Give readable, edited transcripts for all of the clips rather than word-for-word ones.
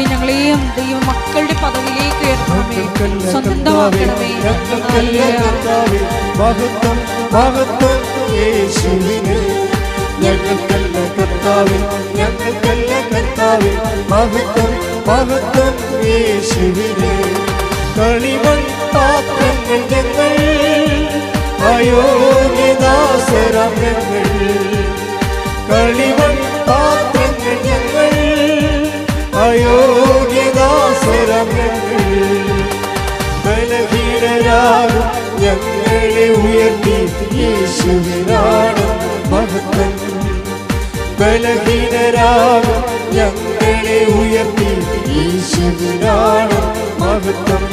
ഞങ്ങളെയും ദൈവം മക്കളുടെ പദവിയിലേക്ക് ഉയർത്തണമേ, സ്വന്തമാക്കണമേ. മഹത്വം മഹത്വം യേശുവിനെ, ഞങ്ങൾക്കല്ല കർത്താവേ, ഞങ്ങൾക്കല്ല കർത്താവേ, മഹത്വം മഹത്വം യേശുവിനെ. കളിമൺ പാത്രങ്ങൾ ഞങ്ങൾ, അയോഗ്യദാസരാം ഞങ്ങൾ. കളിമൺ പാത്രങ്ങൾ ഞങ്ങൾ, അയോഗ്യദാസരാം ഞങ്ങൾ. ബലഹീനരാകും ഞങ്ങളെ ഉയർത്തി യേശുവിനാണ് മഹത്വം. ബലഹീനരാകും ഞങ്ങളെ ഉയർത്തി യേശുവിനാണ് മഹത്വം.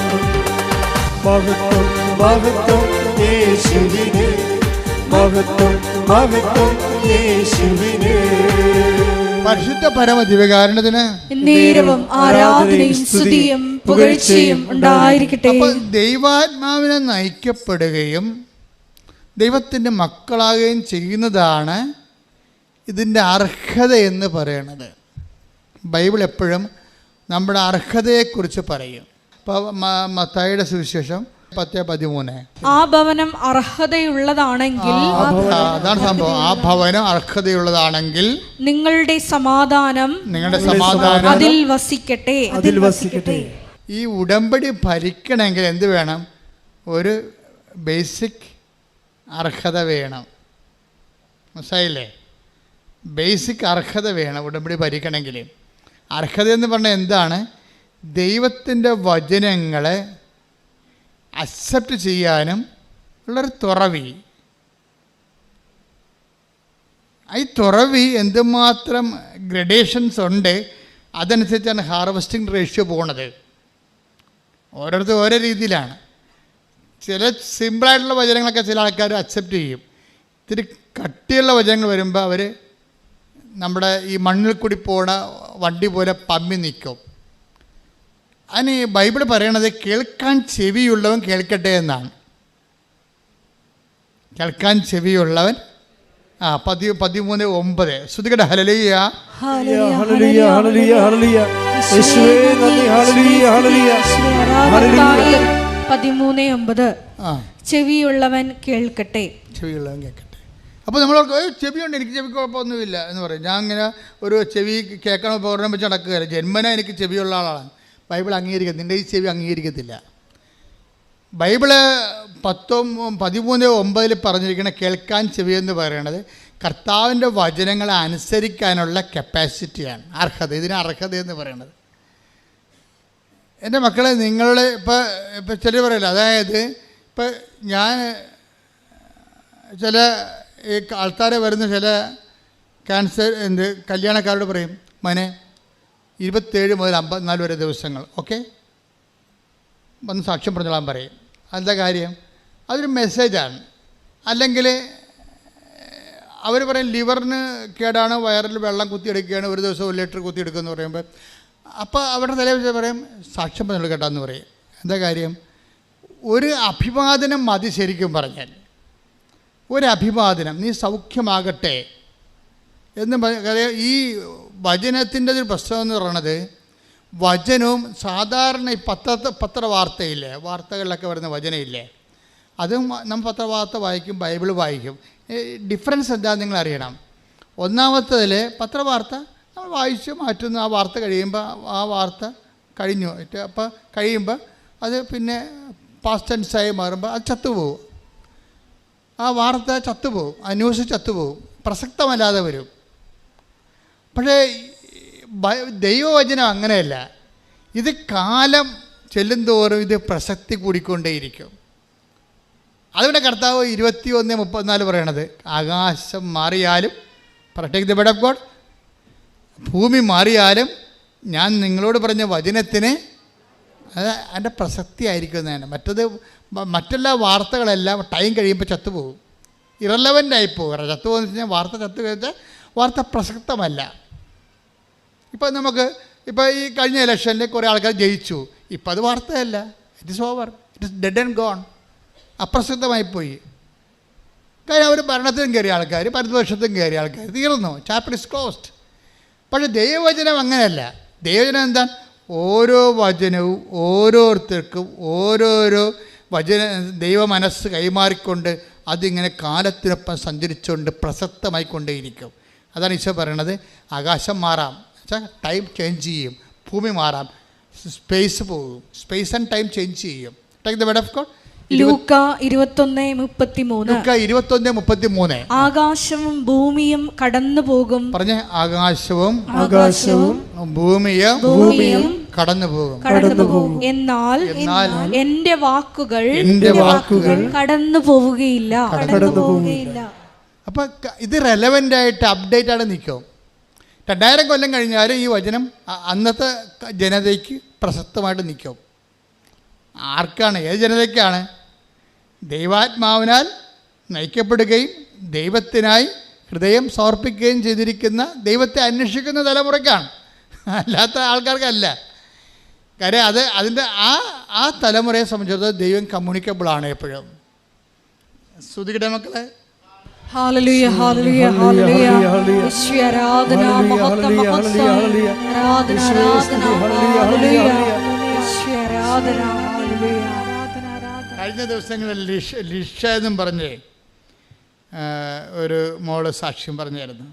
മഹത്വം മഹത്വം യേശുവിനെ, മഹത്വം മഹത്വം യേശുവിനെ. പരിശുദ്ധ പരമ ദിവ്യകാരുണ്യത്തിന് നേരവും ആരാധനയും സ്തുതിയും പുകഴ്ചയും ഉണ്ടായിരിക്കട്ടെ. അപ്പോൾ ദൈവാത്മാവിനെ നയിക്കപ്പെടുകയും ദൈവത്തിൻ്റെ മക്കളാകുകയും ചെയ്യുന്നതാണ് ഇതിൻ്റെ അർഹത എന്ന് പറയുന്നത്. ബൈബിൾ എപ്പോഴും നമ്മുടെ അർഹതയെക്കുറിച്ച് പറയും. ഇപ്പോൾ മത്തായിയുടെ സുവിശേഷം 10:13, ആ ഭവനം അർഹതയുള്ളതാണെങ്കിൽ, അതാണ് സംഭവം, ആ ഭവനം അർഹതയുള്ളതാണെങ്കിൽ നിങ്ങളുടെ സമാധാനം അതിൽ വസിക്കട്ടെ, അതിൽ വസിക്കട്ടെ. ഈ ഉടമ്പടി ഭരിക്കണമെങ്കിൽ എന്ത് വേണം? ഒരു ബേസിക് അർഹത വേണം. മനസ്സിലായില്ലേ? ബേസിക് അർഹത വേണം ഉടമ്പടി ഭരിക്കണമെങ്കിൽ. അർഹത എന്ന് പറഞ്ഞാൽ എന്താണ്? ദൈവത്തിൻ്റെ വചനങ്ങളെ അക്സെപ്റ്റ് ചെയ്യാനും ഉള്ളൊരു തുറവി. ഈ തുറവി എന്തുമാത്രം ഗ്രഡേഷൻസ് ഉണ്ട്, അതനുസരിച്ചാണ് ഹാർവസ്റ്റിംഗ് റേഷ്യോ പോകുന്നത്. ഓരോരുത്തർ ഓരോ രീതിയിലാണ്. ചില സിമ്പിളായിട്ടുള്ള വചനങ്ങളൊക്കെ ചില ആൾക്കാർ അക്സെപ്റ്റ് ചെയ്യും. ഇത്തിരി കട്ടിയുള്ള വചനങ്ങൾ വരുമ്പോൾ അവർ നമ്മുടെ ഈ മണ്ണിൽ കൂടി പോണ വണ്ടി പോലെ പമ്മി നിൽക്കും. അതിന് ബൈബിൾ പറയണത് കേൾക്കാൻ ചെവിയുള്ളവൻ കേൾക്കട്ടെ എന്നാണ്. കേൾക്കാൻ ചെവിയുള്ളവൻ 13:9 ശ്രുതികട ഹല്ലേലൂയ ഹല്ലേലൂയ ഹല്ലേലൂയ ഹല്ലേലൂയ യേശുവേ നന്ദി ഹല്ലേലൂയ ഹല്ലേലൂയ ഹല്ലേലൂയ 13:9 ചെവിയുള്ളവൻ കേൾക്കട്ടെ. ചെവിയുള്ളവൻ കേൾക്കട്ടെ. അപ്പോൾ നമ്മൾ ചെവിയുണ്ട്, എനിക്ക് ചെവി കുഴപ്പമൊന്നുമില്ല എന്ന് പറയും. ഞാൻ അങ്ങനെ ഒരു ചെവി കേൾക്കണ ഉപകരണം വെച്ച് നടക്കുകയല്ല. ജന്മന എനിക്ക് ചെവിയുള്ള ആളാണ്. ബൈബിൾ അംഗീകരിക്കത്തില്ല, നിൻ്റെ ഈ ചെവി അംഗീകരിക്കത്തില്ല. ബൈബിള് 13:9 പറഞ്ഞിരിക്കുന്ന കേൾക്കാൻ ചെവി എന്ന് പറയുന്നത് കർത്താവിൻ്റെ വചനങ്ങളെ അനുസരിക്കാനുള്ള കപ്പാസിറ്റിയാണ്, അർഹത. ഇതിന് അർഹത എന്ന് പറയുന്നത്. എൻ്റെ മക്കളെ, നിങ്ങളുടെ ഇപ്പം ചിലർ പറയില്ല, അതായത് ഇപ്പം ഞാൻ ചില ഈ ആൾക്കാരെ വരുന്ന ചില ക്യാൻസർ കല്യാണക്കാരോട് പറയും, മോനെ 27 മുതൽ 54 വരെ ദിവസങ്ങൾ ഓക്കെ വന്ന് സാക്ഷ്യം പറഞ്ഞോളാൻ പറയും. എന്താ കാര്യം? അതൊരു മെസ്സേജാണ്. അല്ലെങ്കിൽ അവർ പറയും ലിവറിന് കേടാണ്, വയറിൽ വെള്ളം കുത്തിയെടുക്കുകയാണ്, ഒരു ദിവസം 1 ലിറ്റർ കുത്തിയെടുക്കുമെന്ന് പറയുമ്പോൾ അപ്പോൾ അവരുടെ തലയിൽ പറയും സാക്ഷ്യം പറഞ്ഞോളൂ കേട്ടാന്ന് പറയും. എന്താ കാര്യം? ഒരു അഭിവാദനം മതി. ശരിക്കും പറഞ്ഞാൽ ഒരു അഭിവാദനം, നീ സൗഖ്യമാകട്ടെ എന്ന് ഈ വചനത്തിൻ്റെ ഒരു പ്രശ്നം എന്ന് പറയുന്നത്, വചനവും സാധാരണ ഈ പത്രവാർത്തയില്ലേ, വാർത്തകളിലൊക്കെ വരുന്ന വചനമില്ലേ, അതും നമ്മൾ പത്രവാർത്ത വായിക്കും, ബൈബിൾ വായിക്കും. ഡിഫറൻസ് എന്താണെന്ന് നിങ്ങൾ അറിയണം. ഒന്നാമത്തതിൽ പത്രവാർത്ത നമ്മൾ വായിച്ച് മാറ്റുന്നു. ആ വാർത്ത കഴിയുമ്പോൾ ആ വാർത്ത കഴിഞ്ഞു. അപ്പോൾ കഴിയുമ്പോൾ അത് പിന്നെ പാസ്റ്റ് ടെൻസായി മാറുമ്പോൾ അത് ചത്തുപോകും. ആ വാർത്ത ചത്തുപോകും, ആ ന്യൂസ് ചത്തുപോകും, പ്രസക്തമല്ലാതെ വരും. പക്ഷേ ദൈവവചനം അങ്ങനെയല്ല. ഇത് കാലം ചെല്ലുന്തോറും ഇത് പ്രസക്തി കൂടിക്കൊണ്ടേയിരിക്കും. അതുകൊണ്ട് കർത്താവ് 21:34 പറയണത്, ആകാശം മാറിയാലും protect the word of God, ഭൂമി മാറിയാലും ഞാൻ നിങ്ങളോട് പറഞ്ഞ വചനത്തിന് അത് അതിൻ്റെ പ്രസക്തി ആയിരിക്കും എന്നാണ്. മറ്റെല്ലാ വാർത്തകളെല്ലാം ടൈം കഴിയുമ്പോൾ ചത്തുപോകും, ഇറലവൻ്റായി പോകുക. ചത്തുപോകുന്ന വെച്ച് കഴിഞ്ഞാൽ വാർത്ത ചത്തു കഴിഞ്ഞാൽ വാർത്ത പ്രസക്തമല്ല. ഇപ്പോൾ നമുക്ക് ഇപ്പോൾ ഈ കഴിഞ്ഞ ഇലക്ഷനിൽ കുറേ ആൾക്കാർ ജയിച്ചു, ഇപ്പം അത് വാർത്തയല്ല, it is over, it is dead and gone, അപ്രസക്തമായിപ്പോയി. കാര്യം അവർ ഭരണത്തിലും കയറിയ ആൾക്കാർ, പരിദോഷത്തിലും കയറിയ ആൾക്കാർ, തീർന്നു, ചാപ്റ്റർ ഇസ് ക്ലോസ്ഡ്. പക്ഷേ ദൈവവചനം അങ്ങനെയല്ല. ദൈവവചനം എന്താ? ഓരോ വചനവും ഓരോരുത്തർക്കും ഓരോരോ ദൈവ മനസ്സ് കൈമാറിക്കൊണ്ട് അതിങ്ങനെ കാലത്തിനൊപ്പം സഞ്ചരിച്ചുകൊണ്ട് പ്രസക്തമായിക്കൊണ്ടേയിരിക്കും. അതാണ് ഈശോ പറയണത്. ആകാശം മാറാം, ടൈം ചേഞ്ച് ചെയ്യും, ഭൂമി മാറാം, സ്പേസ് പോകും, സ്പേസ് ആൻഡ് ടൈം ചേഞ്ച് ചെയ്യും. Take the word of God. Luke 21:33. ആകാശവും ഭൂമിയും കടന്നു പോകും. പറഞ്ഞേ, ആകാശവും ഭൂമിയും കടന്നു പോകും. എന്നാൽ എന്റെ വാക്കുകൾ കടന്നു പോവുകയില്ല. അപ്പൊ ഇത് റെലവൻ്റ് ആയിട്ട് അപ്ഡേറ്റ് ആയിട്ട് നിൽക്കും. 2000 കൊല്ലം കഴിഞ്ഞാലും ഈ വചനം അന്നത്തെ ജനതയ്ക്ക് പ്രസക്തമായിട്ട് നിൽക്കും. ആർക്കാണ്? ഏത് ജനതയ്ക്കാണ്? ദൈവാത്മാവിനാൽ നയിക്കപ്പെടുകയും ദൈവത്തിനായി ഹൃദയം സമർപ്പിക്കുകയും ചെയ്തിരിക്കുന്ന, ദൈവത്തെ അന്വേഷിക്കുന്ന തലമുറയ്ക്കാണ്, അല്ലാത്ത ആൾക്കാർക്കല്ല. കാര്യം അതിൻ്റെ ആ തലമുറയെ സംബന്ധിച്ചിടത്തോളം ദൈവം കമ്മ്യൂണിക്കബിളാണ് എപ്പോഴും. ശ്രുതികട്ടെ മക്കളെ. ഹല്ലേലൂയ, ഹല്ലേലൂയ, ഹല്ലേലൂയ. യേശുവേ ആരാധന, മഹത്വം, മഹത്വം. ആരാധന, ആരാധന, ഹല്ലേലൂയ. യേശുവേ ആരാധന, ഹല്ലേലൂയ. കഴിഞ്ഞ ദിവസങ്ങളിൽ ലിഷ എന്നും പറഞ്ഞ് ഒരു മോള് സാക്ഷ്യം പറഞ്ഞായിരുന്നു.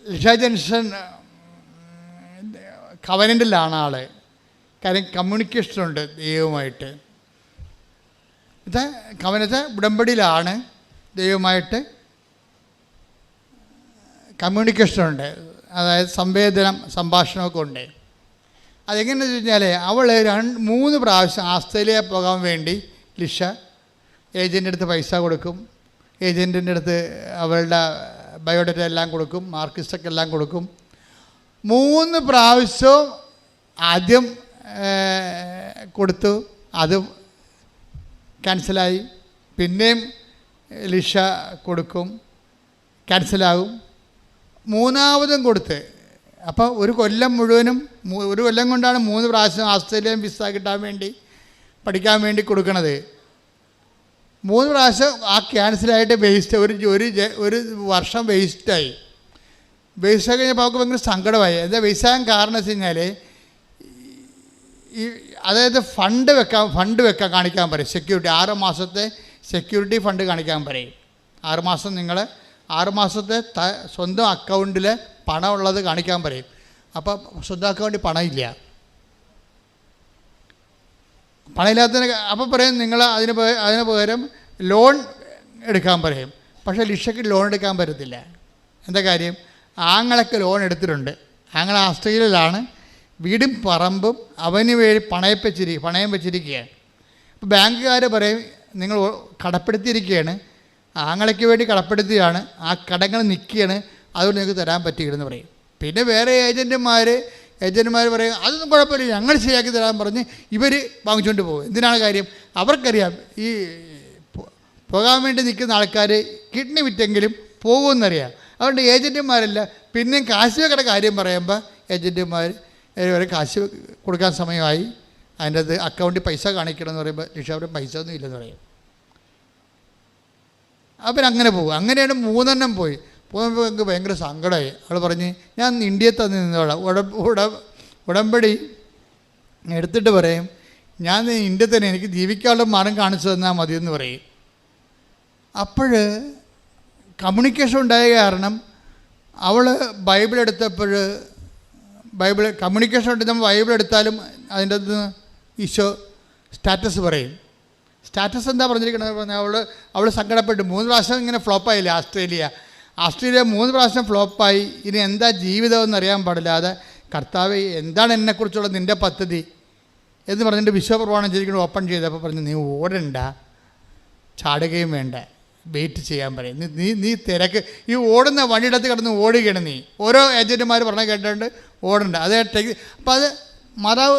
ലിഷ ജംഗ്ഷൻ കവനൻ്റിലാണ് ആള്. കാര്യം കമ്മ്യൂണിക്കേഷനുണ്ട് ദൈവവുമായിട്ട്. ഇത് കവനത്തെ ഉടമ്പടിയിലാണ് ദൈവമായിട്ട് കമ്മ്യൂണിക്കേഷനുണ്ട്. അതായത് സംഭാഷണമൊക്കെ ഉണ്ട്. അതെങ്ങനെയാണെന്ന് വെച്ച് കഴിഞ്ഞാൽ അവൾ 3 പ്രാവശ്യം ആസ്ട്രേലിയ പോകാൻ വേണ്ടി ലിഷ ഏജൻറ്റിൻ്റെ അടുത്ത് പൈസ കൊടുക്കും. ഏജൻറ്റിൻ്റെ അടുത്ത് അവളുടെ ബയോഡേറ്റ എല്ലാം കൊടുക്കും, മാർക്കിസ്റ്റൊക്കെ എല്ലാം കൊടുക്കും. 3 പ്രാവശ്യവും ആദ്യം കൊടുത്തു, അത് ക്യാൻസലായി. പിന്നെയും ലിഷ കൊടുക്കും, ക്യാൻസലാകും. 3ാമതും കൊടുത്ത്. അപ്പോൾ ഒരു കൊല്ലം മുഴുവനും, ഒരു കൊല്ലം കൊണ്ടാണ് 3 പ്രാവശ്യം ആസ്ട്രേലിയൻ വിസ കിട്ടാൻ വേണ്ടി, പഠിക്കാൻ വേണ്ടി കൊടുക്കണത്. 3 പ്രാവശ്യം ആ ക്യാൻസലായിട്ട് വേസ്റ്റ്, ഒരു വർഷം വേസ്റ്റായി. വേസ്റ്റ് കഴിഞ്ഞപ്പോൾ അവർക്ക് ഭയങ്കര സങ്കടമായി. എന്താ വേസ്റ്റാകാൻ കാരണം വെച്ച് കഴിഞ്ഞാൽ അതായത് ഫണ്ട് വെക്കാൻ കാണിക്കാൻ പറയും. സെക്യൂരിറ്റി 6 മാസത്തെ സെക്യൂരിറ്റി ഫണ്ട് കാണിക്കാൻ പറയും. 6 മാസം നിങ്ങൾ 6 മാസത്തെ സ്വന്തം അക്കൗണ്ടിൽ പണം ഉള്ളത് കാണിക്കാൻ പറയും. അപ്പോൾ സ്വന്തം അക്കൗണ്ടിൽ പണമില്ല. പണമില്ലാത്തതിന് അപ്പോൾ പറയും നിങ്ങൾ അതിന് പകരം ലോൺ എടുക്കാൻ പറയും. പക്ഷേ ലിഷയ്ക്ക് ലോൺ എടുക്കാൻ പറ്റത്തില്ല. എന്താ കാര്യം? ആങ്ങളൊക്കെ ലോൺ എടുത്തിട്ടുണ്ട്. ആങ്ങള ആസ്ട്രേലിയയിലാണ്, വീടും പറമ്പും അവന് വേണ്ടി പണയം വെച്ചിരിക്കുകയാണ്. അപ്പോൾ ബാങ്കുകാർ പറയും നിങ്ങൾ കടപ്പെടുത്തിയിരിക്കുകയാണ്, ആങ്ങളയ്ക്ക് വേണ്ടി കടപ്പെടുത്തിയാണ്, ആ കടങ്ങൾ നിൽക്കുകയാണ്, അതുകൊണ്ട് നിങ്ങൾക്ക് തരാൻ പറ്റിയില്ലെന്ന് പറയും. പിന്നെ വേറെ ഏജൻറ്റുമാർ പറയും അതൊന്നും കുഴപ്പമില്ല, ഞങ്ങൾ ശരിയാക്കി തരാൻ പറഞ്ഞ് ഇവർ വാങ്ങിച്ചുകൊണ്ട് പോകും. എന്തിനാണ് കാര്യം? അവർക്കറിയാം ഈ പോകാൻ വേണ്ടി നിൽക്കുന്ന ആൾക്കാർ കിഡ്നി വിറ്റെങ്കിലും പോകുമെന്നറിയാം. അതുകൊണ്ട് ഏജൻറ്റുമാരല്ല. പിന്നെയും കാശ് വെക്കയുടെ കാര്യം പറയുമ്പോൾ ഏജൻറ്റുമാർ കാശ് കൊടുക്കാൻ സമയമായി, അതിൻ്റെ അത് അക്കൗണ്ടിൽ പൈസ കാണിക്കണമെന്ന് പറയുമ്പോൾ ലിഷ അവർ പൈസ ഒന്നും ഇല്ലെന്ന് പറയും. അപ്പം അങ്ങനെ പോകും. അങ്ങനെയാണ് 3 പോയി. പോകുമ്പോൾ എനിക്ക് ഭയങ്കര സങ്കടമായി. അവൾ പറഞ്ഞ് ഞാൻ ഇന്ത്യയിൽ തന്നെ നിന്നോളാം, ഉടമ്പടി എടുത്തിട്ട് പറയും ഞാൻ ഇന്ത്യയിൽ തന്നെ, എനിക്ക് ജീവിക്കാനുള്ള മാർഗം കാണിച്ചു തന്നാൽ മതിയെന്ന് പറയും. അപ്പോൾ കമ്മ്യൂണിക്കേഷൻ ഉണ്ടായ കാരണം അവൾ ബൈബിൾ എടുത്തപ്പോൾ കമ്മ്യൂണിക്കേഷൻ ഉണ്ട്. നമ്മൾ ബൈബിൾ എടുത്താലും അതിൻ്റെ അത് ഈശോ സ്റ്റാറ്റസ് പറയും. സ്റ്റാറ്റസ് എന്താ പറഞ്ഞിരിക്കണമെന്ന് പറഞ്ഞാൽ അവൾ സങ്കടപ്പെട്ടു. 3 പ്രാവശ്യം ഇങ്ങനെ ഫ്ലോപ്പായില്ലേ ആസ്ട്രേലിയ 3 പ്രാവശ്യം ഫ്ലോപ്പായി. ഇനി എന്താ ജീവിതമെന്ന് അറിയാൻ പാടില്ലാതെ കർത്താവ് എന്താണ് എന്നെക്കുറിച്ചുള്ള നിൻ്റെ പദ്ധതി എന്ന് പറഞ്ഞിട്ട് വിശ്വപ്രമാണം ചെയ്തിരിക്കുന്നത് ഓപ്പൺ ചെയ്തപ്പോൾ പറഞ്ഞു നീ ഓടണ്ട, ചാടുകയും വേണ്ട, വെയിറ്റ് ചെയ്യാൻ പറയും. നീ തിരക്ക് ഈ ഓടുന്ന വണ്ടിയിടത്ത് കിടന്ന് ഓടുകയാണ്. നീ ഓരോ ഏജൻറ്റുമാർ പറഞ്ഞ കേട്ടിട്ടുണ്ട് ഓടണ്ട. അത് അപ്പോൾ അത് മാതാവ്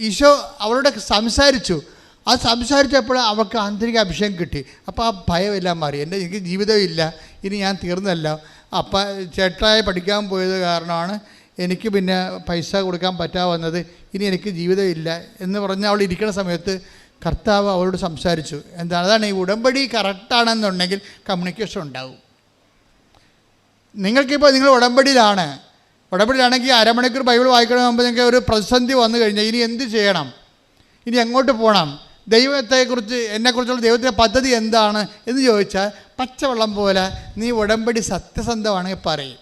ഈശോ അവളോട് സംസാരിച്ചു. ആ സംസാരിച്ചപ്പോൾ അവൾക്ക് ആന്തരിക അഭിഷേകം കിട്ടി. അപ്പോൾ ആ ഭയമെല്ലാം മാറി. എനിക്ക് ജീവിതമില്ല, ഇനി ഞാൻ തീർന്നല്ല. അപ്പം ചേട്ടായി പഠിക്കാൻ പോയത് കാരണമാണ് എനിക്ക് പിന്നെ പൈസ കൊടുക്കാൻ പറ്റാതെ വന്നത്, ഇനി എനിക്ക് ജീവിതമില്ല എന്ന് പറഞ്ഞ് അവൾ ഇരിക്കുന്ന സമയത്ത് കർത്താവ് അവരോട് സംസാരിച്ചു. എന്താണ്? അതാണ് ഈ ഉടമ്പടി കറക്റ്റാണെന്നുണ്ടെങ്കിൽ കമ്മ്യൂണിക്കേഷൻ ഉണ്ടാവും. നിങ്ങൾക്കിപ്പോൾ നിങ്ങൾ ഉടമ്പടിയിലാണെങ്കിൽ അരമണിക്കൂർ ബൈബിൾ വായിക്കണമെന്ന് മുമ്പ് നിങ്ങൾക്ക് ഒരു പ്രതിസന്ധി വന്നു കഴിഞ്ഞാൽ ഇനി എന്ത് ചെയ്യണം, ഇനി എങ്ങോട്ട് പോകണം, ദൈവത്തെക്കുറിച്ച് എന്നെക്കുറിച്ചുള്ള ദൈവത്തിൻ്റെ പദ്ധതി എന്താണ് എന്ന് ചോദിച്ചാൽ പച്ചവെള്ളം പോലെ നീ ഉടമ്പടി സത്യസന്ധമാണെങ്കിൽ പറയും.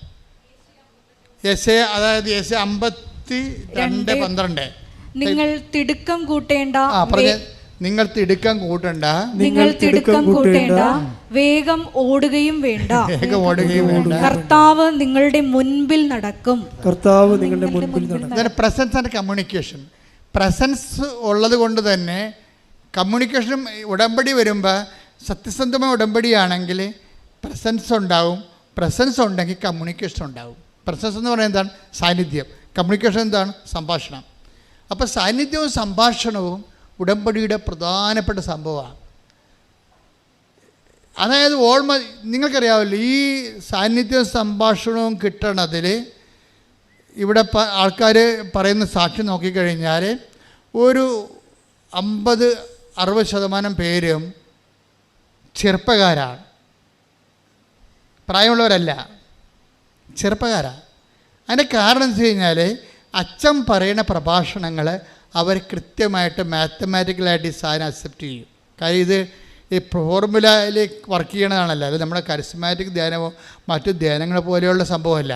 അതായത് 52:12 നിങ്ങൾ തിടുക്കം കൂട്ടേണ്ട, നിങ്ങൾ തിടുക്കം കൂട്ടണ്ട, നിങ്ങൾ തിടുക്കം കൂട്ടേണ്ട, വേഗം ഓടുകയും വേണ്ട, കർത്താവ് നിങ്ങളുടെ മുൻപിൽ നടക്കും. കർത്താവ് നിങ്ങളുടെ മുൻപിൽ നടക്കും. Presence and communication. പ്രസൻസ് ഉള്ളത് കൊണ്ട് തന്നെ കമ്മ്യൂണിക്കേഷനും ഉടമ്പടി വരുമ്പോൾ സത്യസന്ധമായ ഉടമ്പടിയാണെങ്കിൽ പ്രസൻസ് ഉണ്ടാവും. പ്രസൻസ് ഉണ്ടെങ്കിൽ കമ്മ്യൂണിക്കേഷൻ ഉണ്ടാവും. പ്രസൻസ് എന്ന് പറയുന്നത് എന്താണ്? സാന്നിധ്യം. കമ്മ്യൂണിക്കേഷൻ എന്താണ്? സംഭാഷണം. അപ്പോൾ സാന്നിധ്യവും സംഭാഷണവും ഉടമ്പടിയുടെ പ്രധാനപ്പെട്ട സംഭവമാണ്. അതായത് നിങ്ങൾക്കറിയാമല്ലോ, ഈ സാന്നിധ്യവും സംഭാഷണവും കിട്ടണതിൽ ഇവിടെ ആൾക്കാർ പറയുന്ന സാക്ഷി നോക്കിക്കഴിഞ്ഞാൽ ഒരു 50-60% പേരും ചെറുപ്പക്കാരാണ്, പ്രായമുള്ളവരല്ല, ചെറുപ്പക്കാരാണ്. അതിൻ്റെ കാരണം എന്ന് വെച്ച് കഴിഞ്ഞാൽ അച്ഛൻ പറയുന്ന പ്രഭാഷണങ്ങൾ അവർ കൃത്യമായിട്ട് മാത്തമാറ്റിക്കലായിട്ട് ഈ സാധനം അക്സെപ്റ്റ് ചെയ്യും. കാര്യം ഇത് ഈ ഫോർമുലയിൽ വർക്ക് ചെയ്യണതാണല്ലോ, അത് നമ്മുടെ കരിസ്മാറ്റിക് ധ്യാനമോ മറ്റു ധ്യാനങ്ങൾ പോലെയുള്ള സംഭവമല്ല.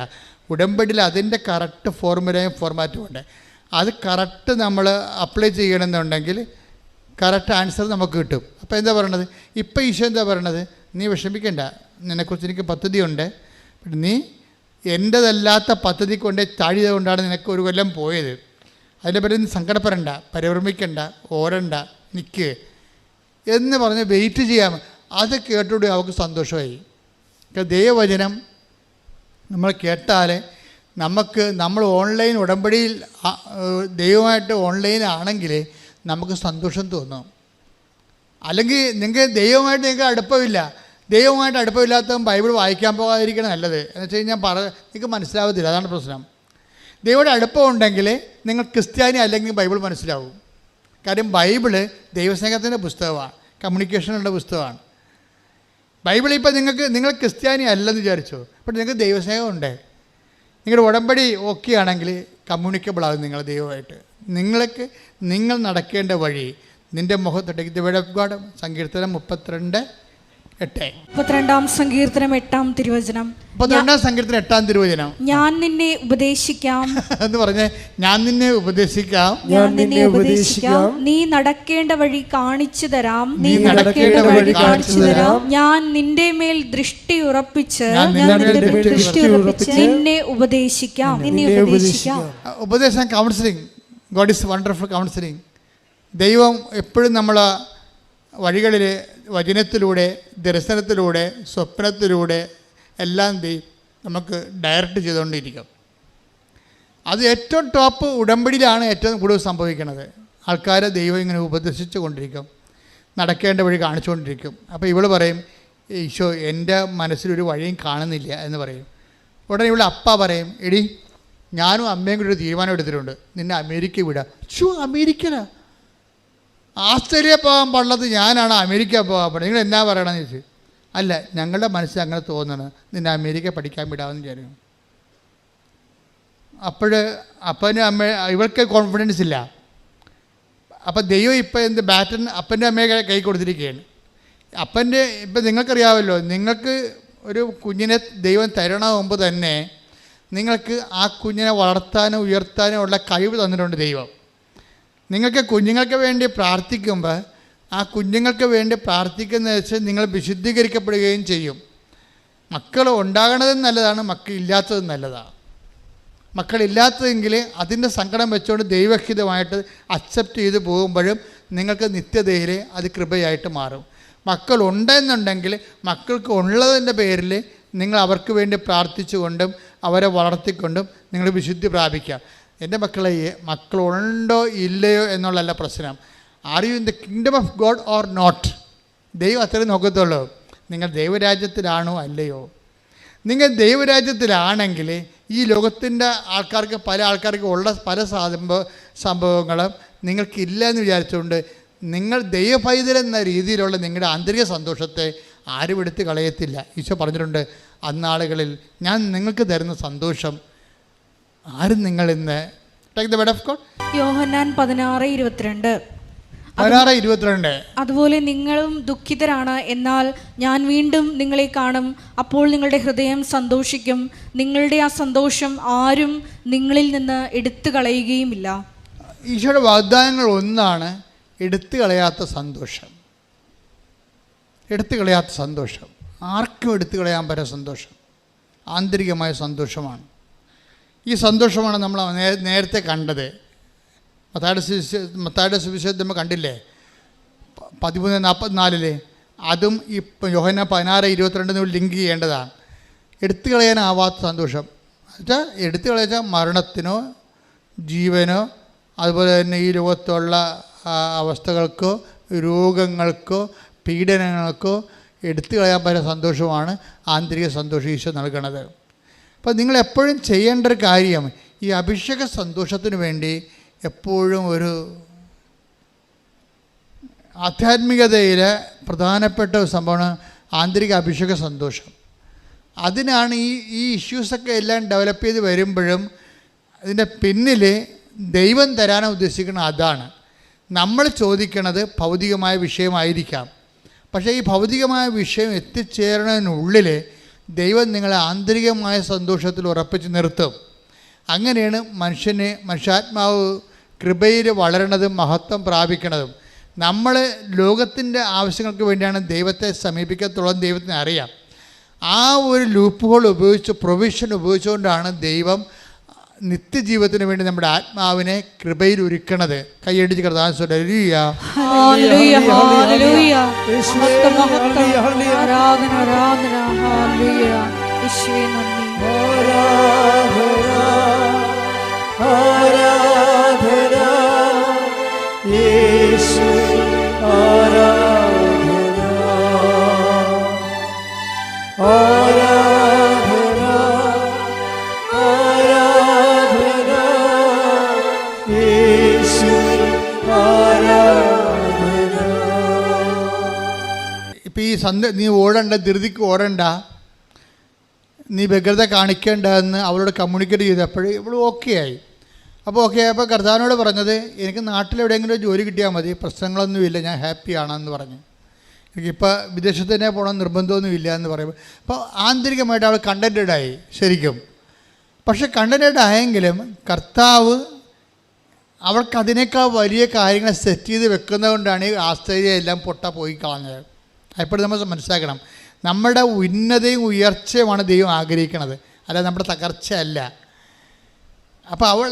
ഉടമ്പടിയിൽ അതിൻ്റെ കറക്റ്റ് ഫോർമുലയും ഫോർമാറ്റും ഉണ്ട്. അത് കറക്റ്റ് നമ്മൾ അപ്ലൈ ചെയ്യണമെന്നുണ്ടെങ്കിൽ കറക്റ്റ് ആൻസർ നമുക്ക് കിട്ടും. അപ്പോൾ എന്താ പറയണത്? ഇപ്പോൾ ഈശോ എന്താ പറയണത്? നീ വിഷമിക്കണ്ട, നിന്നെക്കുറിച്ച് എനിക്ക് പദ്ധതിയുണ്ട്. നീ എൻ്റെതല്ലാത്ത പദ്ധതി കൊണ്ട് താഴിയത് കൊണ്ടാണ് നിനക്ക് ഒരു കൊല്ലം പോയത്. അതിനെ പറ്റി നീ സങ്കടപ്പെടണ്ട, പരിഭ്രമിക്കണ്ട, ഓരണ്ട, നിൽക്ക് എന്ന് പറഞ്ഞ് വെയിറ്റ് ചെയ്യാം. അത് കേട്ടുകൂടി അവർക്ക് സന്തോഷമായി. ദൈവവചനം നമ്മൾ കേട്ടാൽ നമ്മൾ ഓൺലൈൻ ഉടമ്പടിയിൽ ദൈവമായിട്ട് ഓൺലൈനാണെങ്കിൽ നമുക്ക് സന്തോഷം തോന്നും. അല്ലെങ്കിൽ ദൈവമായിട്ട് നിങ്ങൾക്ക് അടുപ്പമില്ല, ദൈവമായിട്ട് അടുപ്പമില്ലാത്തവൻ ബൈബിൾ വായിക്കാൻ പോകാതിരിക്കണം നല്ലത്. എന്ന് വെച്ച് കഴിഞ്ഞാൽ നിങ്ങൾക്ക് മനസ്സിലാവത്തില്ല, അതാണ് പ്രശ്നം. ദൈവയുടെ അടുപ്പമുണ്ടെങ്കിൽ നിങ്ങൾ ക്രിസ്ത്യാനി അല്ലെങ്കിൽ ബൈബിൾ മനസ്സിലാവും. കാര്യം ബൈബിള് ദൈവസ്നേഹത്തിൻ്റെ പുസ്തകമാണ്, കമ്മ്യൂണിക്കേഷനുള്ള പുസ്തകമാണ്. ബൈബിൾ ഇപ്പോൾ നിങ്ങൾ ക്രിസ്ത്യാനി അല്ലെന്ന് വിചാരിച്ചോ, അപ്പോൾ നിങ്ങൾക്ക് ദൈവസ്നേഹമുണ്ട്, നിങ്ങളുടെ ഉടമ്പടി ഓക്കെ ആണെങ്കിൽ കമ്മ്യൂണിക്കബിൾ ആകും നിങ്ങൾ ദൈവമായിട്ട്. നിങ്ങൾ നടക്കേണ്ട വഴി നിൻ്റെ മുഖത്തൊട്ടേക്ക് ദി വേർഡ് ഓഫ് ഗോഡ്. സങ്കീർത്തനം 32-8 സങ്കീർത്തനം 8-ാം തിരുവചനം. 32-ാം സങ്കീർത്തനം 8-ാം തിരുവചനം. ഞാൻ നിന്നെ ഉപദേശിക്കാം എന്ന് പറഞ്ഞേ, ഞാൻ നിന്നെ ഉപദേശിക്കാം, ഞാൻ നിന്നെ ഉപദേശിക്കാം, നീ നടക്കേണ്ട വഴി കാണിച്ചു തരാം, നീ നടക്കേണ്ട വഴി കാണിച്ചു തരാം, ഞാൻ നിന്റെ മേൽ ദൃഷ്ടി ഉറപ്പിച്ച് നിന്നെ ഉപദേശിക്കാം, നിന്നെ ഉപദേശിക്കാം. ഉപദേശം counselling. God is wonderful counselling. ദൈവം എപ്പോഴും നമ്മൾ വഴികളിൽ വചനത്തിലൂടെ, ദർശനത്തിലൂടെ, സ്വപ്നത്തിലൂടെ എല്ലാം നമുക്ക് ഡയറക്റ്റ് ചെയ്തുകൊണ്ടിരിക്കും. അത് ഏറ്റവും ടോപ്പ് ഉടമ്പടിയിലാണ് ഏറ്റവും കൂടുതൽ സംഭവിക്കുന്നത്. ആൾക്കാരെ ദൈവം ഇങ്ങനെ ഉപദേശിച്ചു കൊണ്ടിരിക്കും, നടക്കേണ്ട വഴി കാണിച്ചുകൊണ്ടിരിക്കും. അപ്പോൾ ഇവൾ പറയും, ഈശോ എൻ്റെ മനസ്സിലൊരു വഴിയും കാണുന്നില്ല എന്ന് പറയും. ഉടനെ ഇവിടെ അപ്പ പറയും, എടി ഞാനും അമ്മയും കൂടി ഒരു തീരുമാനം എടുത്തിട്ടുണ്ട്, നിന്നെ അമേരിക്ക വിടാം. അമേരിക്കനാ? ആസ്ട്രേലിയ പോകാൻ പാടുള്ളത് ഞാനാണ്, അമേരിക്ക പോകാൻ പാടുള്ളത്, നിങ്ങൾ എന്നാ പറയണമെന്ന് ചോദിച്ചു. അല്ല, ഞങ്ങളുടെ മനസ്സിൽ അങ്ങനെ തോന്നണം, നിന്നെ അമേരിക്ക പഠിക്കാൻ വിടാമെന്ന് വിചാരിക്കും. അപ്പനും അമ്മ ഇവൾക്ക് കോൺഫിഡൻസ് ഇല്ല. അപ്പം ദൈവം ഇപ്പം ബാറ്റൺ അപ്പൻ്റെ അമ്മയെ കൈ കൊടുത്തിരിക്കുകയാണ്. ഇപ്പം നിങ്ങൾക്കറിയാമല്ലോ, നിങ്ങൾക്ക് ഒരു കുഞ്ഞിനെ ദൈവം തരണ മുമ്പ് തന്നെ നിങ്ങൾക്ക് ആ കുഞ്ഞിനെ വളർത്താനും ഉയർത്താനും ഉള്ള കഴിവ് തന്നിട്ടുണ്ട് ദൈവം. കുഞ്ഞുങ്ങൾക്ക് വേണ്ടി പ്രാർത്ഥിക്കുമ്പോൾ ആ കുഞ്ഞുങ്ങൾക്ക് വേണ്ടി പ്രാർത്ഥിക്കുന്ന വെച്ച് നിങ്ങൾ വിശുദ്ധീകരിക്കപ്പെടുകയും ചെയ്യും. മക്കൾ ഉണ്ടാകണതും നല്ലതാണ്, മക്കളില്ലാത്തതും നല്ലതാണ്. മക്കളില്ലാത്തതെങ്കിൽ അതിൻ്റെ സങ്കടം വെച്ചുകൊണ്ട് ദൈവഹിതമായിട്ട് അക്സെപ്റ്റ് ചെയ്ത് പോകുമ്പോഴും നിങ്ങൾക്ക് നിത്യതയിൽ അത് കൃപയായിട്ട് മാറും. മക്കളുണ്ടെന്നുണ്ടെങ്കിൽ മക്കൾക്ക് ഉള്ളതിൻ്റെ പേരിൽ നിങ്ങൾ അവർക്ക് വേണ്ടി പ്രാർത്ഥിച്ചുകൊണ്ടും അവരെ വളർത്തിക്കൊണ്ടും നിങ്ങൾ വിശുദ്ധി പ്രാപിക്കുക. എൻ്റെ മക്കളുണ്ടോ ഇല്ലയോ എന്നുള്ളതല്ല പ്രശ്നം. Are you in the kingdom of God or not? ദൈവം അത്രയും നോക്കത്തുള്ളൂ. നിങ്ങൾ ദൈവരാജ്യത്തിലാണോ അല്ലയോ? നിങ്ങൾ ദൈവരാജ്യത്തിലാണെങ്കിൽ ഈ ലോകത്തിൻ്റെ പല ആൾക്കാർക്ക് ഉള്ള പല സംഭവങ്ങളും നിങ്ങൾക്കില്ല എന്ന് വിചാരിച്ചുകൊണ്ട് നിങ്ങൾ ദൈവപൈതലെന്ന രീതിയിലുള്ള നിങ്ങളുടെ ആന്തരിക സന്തോഷത്തെ ആരും എടുത്ത് കളയത്തില്ല. ഈശോ പറഞ്ഞിട്ടുണ്ട്, അന്നാളുകളിൽ ഞാൻ നിങ്ങൾക്ക് തരുന്ന സന്തോഷം ആരും നിങ്ങൾ ഇന്ന് take the word of God. യോഹന്നാൻ 16:22. അതുപോലെ നിങ്ങളും ദുഃഖിതരാണ്, എന്നാൽ ഞാൻ വീണ്ടും നിങ്ങളെ കാണും, അപ്പോൾ നിങ്ങളുടെ ഹൃദയം സന്തോഷിക്കും, നിങ്ങളുടെ ആ സന്തോഷം ആരും നിങ്ങളിൽ നിന്ന് എടുത്തു കളയുകയുമില്ല. ഈശോയുടെ വാഗ്ദാനങ്ങൾ ഒന്നാണ് എടുത്തു കളയാത്ത സന്തോഷം. എടുത്തു കളയാത്ത സന്തോഷം, ആർക്കും എടുത്തു കളയാൻ പറ്റുന്ന സന്തോഷം, ആന്തരികമായ സന്തോഷമാണ്. ഈ സന്തോഷമാണ് നമ്മൾ നേരത്തെ കണ്ടത്. മത്തായിയുടെ സുവിശേഷം നമ്മൾ കണ്ടില്ലേ, 13:44. അതും ഈ യോഹന്നാൻ 16:22 ലിങ്ക് ചെയ്യേണ്ടതാണ്. എടുത്തു കളയാനാവാത്ത സന്തോഷം എന്നുവെച്ചാൽ, എടുത്തു കളയാച്ചാൽ മരണത്തിനോ ജീവനോ അതുപോലെ തന്നെ ഈ ലോകത്തുള്ള അവസ്ഥകൾക്കോ രോഗങ്ങൾക്കോ പീഡനങ്ങൾക്കോ എടുത്തു കളയാൻ പറ്റുന്ന സന്തോഷമാണ് ആന്തരിക സന്തോഷം ഈശോ നൽകണത്. അപ്പോൾ നിങ്ങളെപ്പോഴും ചെയ്യേണ്ട ഒരു കാര്യം, ഈ അഭിഷേക സന്തോഷത്തിന് വേണ്ടി എപ്പോഴും ഒരു ആധ്യാത്മികതയിലെ പ്രധാനപ്പെട്ട ഒരു സംഭവമാണ് ആന്തരിക അഭിഷേക സന്തോഷം. അതിനാണ് ഈ ഇഷ്യൂസൊക്കെ എല്ലാം ഡെവലപ്പ് ചെയ്ത് വരുമ്പോഴും ഇതിൻ്റെ പിന്നിൽ ദൈവം തരാൻ ഉദ്ദേശിക്കുന്നത് അതാണ്. നമ്മൾ ചോദിക്കണത് ഭൗതികമായ വിഷയമായിരിക്കാം, പക്ഷേ ഈ ഭൗതികമായ വിഷയം എത്തിച്ചേരണതിനുള്ളിൽ ദൈവം നിങ്ങളെ ആന്തരികമായ സന്തോഷത്തിൽ ഉറപ്പിച്ച് നിർത്തും. അങ്ങനെയാണ് മനുഷ്യാത്മാവ് കൃപയിൽ വളരണതും മഹത്വം പ്രാപിക്കണതും. നമ്മൾ ലോകത്തിൻ്റെ ആവശ്യങ്ങൾക്ക് വേണ്ടിയാണ് ദൈവത്തെ സമീപിക്കത്തുള്ളൂ, ദൈവത്തിന് അറിയാം. ആ ഒരു ലൂപ്പ് ഹോൾ ഉപയോഗിച്ച്, പ്രൊവിഷൻ ഉപയോഗിച്ചുകൊണ്ടാണ് ദൈവം നിത്യജീവിതത്തിന് വേണ്ടി നമ്മുടെ ആത്മാവിനെ കൃപയിൽ ഒരുക്കണത്. കൈയടിച്ച് കർത്താവിനെ ഇപ്പം ഈ നീ ഓടണ്ട, ധൃതിക്ക് ഓടണ്ട, നീ വ്യഗ്രത കാണിക്കേണ്ടതെന്ന് അവളോട് കമ്മ്യൂണിക്കേറ്റ് ചെയ്തപ്പോഴേ ഇവൾ ഓക്കെ ആയി. അപ്പോൾ ഓക്കെ ആയപ്പോൾ കർത്താവിനോട് പറഞ്ഞത്, എനിക്ക് നാട്ടിലെവിടെയെങ്കിലും ജോലി കിട്ടിയാൽ മതി, പ്രശ്നങ്ങളൊന്നുമില്ല, ഞാൻ ഹാപ്പിയാണെന്ന് പറഞ്ഞു. എനിക്കിപ്പോൾ വിദേശത്ത് തന്നെ പോകണം നിർബന്ധമൊന്നുമില്ല എന്ന് പറയുമ്പോൾ അപ്പോൾ ആന്തരികമായിട്ട് അവൾ കണ്ടൻറ്റഡായി ശരിക്കും. പക്ഷെ കണ്ടൻറ്റഡ് ആയെങ്കിലും കർത്താവ് അവൾക്ക് അതിനേക്കാൾ വലിയ കാര്യങ്ങൾ സെറ്റ് ചെയ്ത് വെക്കുന്നതുകൊണ്ടാണ് ഈ ആശ്ചര്യം പോയി കളഞ്ഞത്. എപ്പോഴും നമ്മൾ മനസ്സിലാക്കണം, നമ്മുടെ ഉന്നതയും ഉയർച്ചയുമാണ് ദൈവം ആഗ്രഹിക്കുന്നത്, അല്ല നമ്മുടെ തകർച്ചയല്ല. അപ്പോൾ അവൾ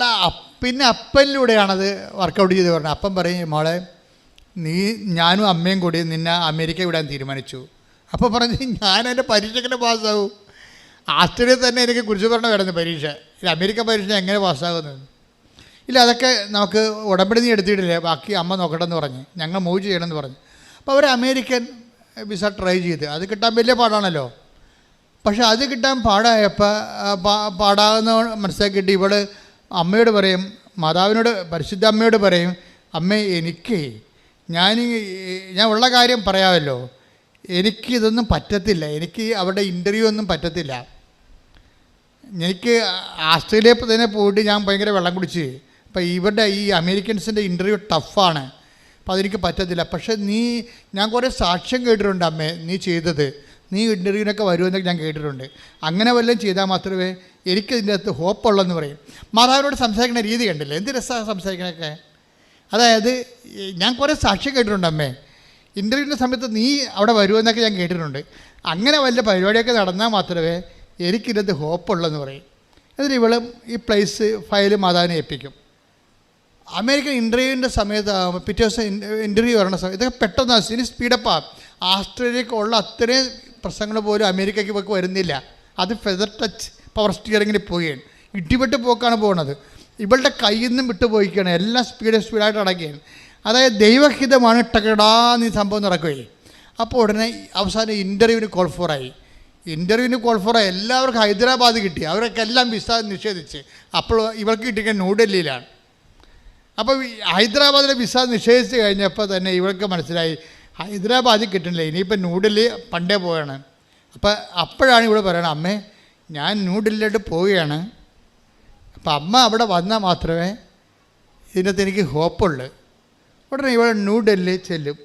പിന്നെ അപ്പനിലൂടെയാണത് വർക്കൗട്ട് ചെയ്ത് പറഞ്ഞത്. അപ്പം പറയും, മോളെ ഞാനും അമ്മയും കൂടി നിന്നെ അമേരിക്ക വിടാൻ തീരുമാനിച്ചു. അപ്പോൾ പറഞ്ഞ് ഞാൻ എൻ്റെ പരീക്ഷയ്ക്ക് പാസ്സാവും. ആസ്ട്രേലിയ തന്നെ എനിക്ക് കുറിച്ച് പറഞ്ഞ കിടന്നു പരീക്ഷ, അമേരിക്ക പരീക്ഷ എങ്ങനെ പാസ്സാകുന്നത്? ഇല്ല, അതൊക്കെ നമുക്ക് ഉടമ്പടി നീ എടുത്തിട്ടില്ലേ, ബാക്കി അമ്മ നോക്കട്ടെന്ന് പറഞ്ഞ് ഞങ്ങൾ മൂവ് ചെയ്യണമെന്ന് പറഞ്ഞു. അപ്പോൾ അവർ അമേരിക്കൻ വിസ ട്രൈ ചെയ്ത്, അത് കിട്ടാൻ വലിയ പാടാണല്ലോ. പക്ഷെ അത് കിട്ടാൻ പാടാകുന്ന മനസ്സിലാക്കിയിട്ട് ഇവൾ അമ്മയോട് പറയും, മാതാവിനോട്, പരിശുദ്ധ അമ്മയോട് പറയും, അമ്മേ എനിക്ക് ഞാൻ ഉള്ള കാര്യം പറയാമല്ലോ, എനിക്കിതൊന്നും പറ്റത്തില്ല, എനിക്ക് അവിടെ ഇൻ്റർവ്യൂ ഒന്നും പറ്റത്തില്ല, എനിക്ക് ആസ്ട്രേലിയയിൽ തന്നെ പോയിട്ട് ഞാൻ ഭയങ്കര വെള്ളം കുടിച്ച്, അപ്പോൾ ഇവരുടെ ഈ അമേരിക്കൻസിൻ്റെ ഇൻ്റർവ്യൂ ടഫാണ്, അപ്പോൾ അതെനിക്ക് പറ്റത്തില്ല. പക്ഷേ ഞാൻ കുറേ സാക്ഷ്യം കേട്ടിട്ടുണ്ട് അമ്മേ നീ ചെയ്തത്, നീ ഇൻ്റർവ്യൂവിനൊക്കെ വരുമെന്നൊക്കെ ഞാൻ കേട്ടിട്ടുണ്ട്, അങ്ങനെ വല്ലതും ചെയ്താൽ മാത്രമേ എനിക്കതിൻ്റെ അകത്ത് ഹോപ്പുള്ളെന്ന് പറയും. മാതാവിനോട് സംസാരിക്കുന്ന രീതി കണ്ടില്ലേ, എന്ത് രസമാണ് സംസാരിക്കണൊക്കെ. അതായത് ഞാൻ കുറേ സാക്ഷ്യം കേട്ടിട്ടുണ്ട് അമ്മേ, ഇൻ്റർവ്യൂവിൻ്റെ സമയത്ത് നീ അവിടെ വരുമെന്നൊക്കെ ഞാൻ കേട്ടിട്ടുണ്ട്, അങ്ങനെ വല്ല പരിപാടിയൊക്കെ നടന്നാൽ മാത്രമേ എനിക്കിതിനകത്ത് ഹോപ്പുള്ളെന്ന് പറയും. എന്നിട്ട് ഇവളും ഈ ഫയൽ മാതാവിനെ ഏൽപ്പിക്കും. അമേരിക്കൻ ഇൻ്റർവ്യൂവിൻ്റെ സമയത്ത് പിറ്റേ ദിവസം ഇൻ്റർവ്യൂ വരണ സമയത്ത് ഇതൊക്കെ പെട്ടെന്ന് ഇനി സ്പീഡപ്പാണ്. ആസ്ട്രേലിയക്കുള്ള അത്രയും പ്രശ്നങ്ങൾ പോലും അമേരിക്കയ്ക്ക് ഇവർക്ക് വരുന്നില്ല. അത് ഫെദർ ടച്ച് പവർ സ്റ്റിയറിങ്ങിൽ പോവുകയാണ്, ഇടിപെട്ട് പോക്കാണ് പോകുന്നത്. ഇവളുടെ കയ്യിൽ നിന്നും വിട്ടു പോയിക്കുകയാണ്, എല്ലാം സ്പീഡായിട്ട് അടക്കുകയാണ്. അതായത് ദൈവഹിതമാണ് ടകടാന്ന് ഈ സംഭവം നടക്കുകയും. അപ്പോൾ ഉടനെ അവസാനം ഇൻ്റർവ്യൂവിന് കോൾ ഫോറായി. എല്ലാവർക്കും ഹൈദരാബാദ് കിട്ടി, അവരൊക്കെ എല്ലാം വിസ നിഷേധിച്ച്. അപ്പോൾ ഇവൾക്ക് കിട്ടിയ ന്യൂഡൽഹിയിലാണ്. അപ്പോൾ ഹൈദരാബാദിലെ വിസ നിഷേധിച്ച് കഴിഞ്ഞപ്പോൾ തന്നെ ഇവൾക്ക് മനസ്സിലായി ഹൈദരാബാദിൽ കിട്ടുന്നില്ല, ഇനിയിപ്പോൾ ന്യൂഡൽഹി പണ്ടേ പോവുകയാണ്. അപ്പോഴാണ് ഇവിടെ പറയണത്, അമ്മേ ഞാൻ ന്യൂഡൽഹിയിലോട്ട് പോവുകയാണ്, അപ്പം അമ്മ അവിടെ വന്നാൽ മാത്രമേ ഇതിനകത്ത് എനിക്ക് ഹോപ്പുള്ളൂ. ഉടനെ ഇവിടെ ന്യൂഡൽഹി ചെല്ലും.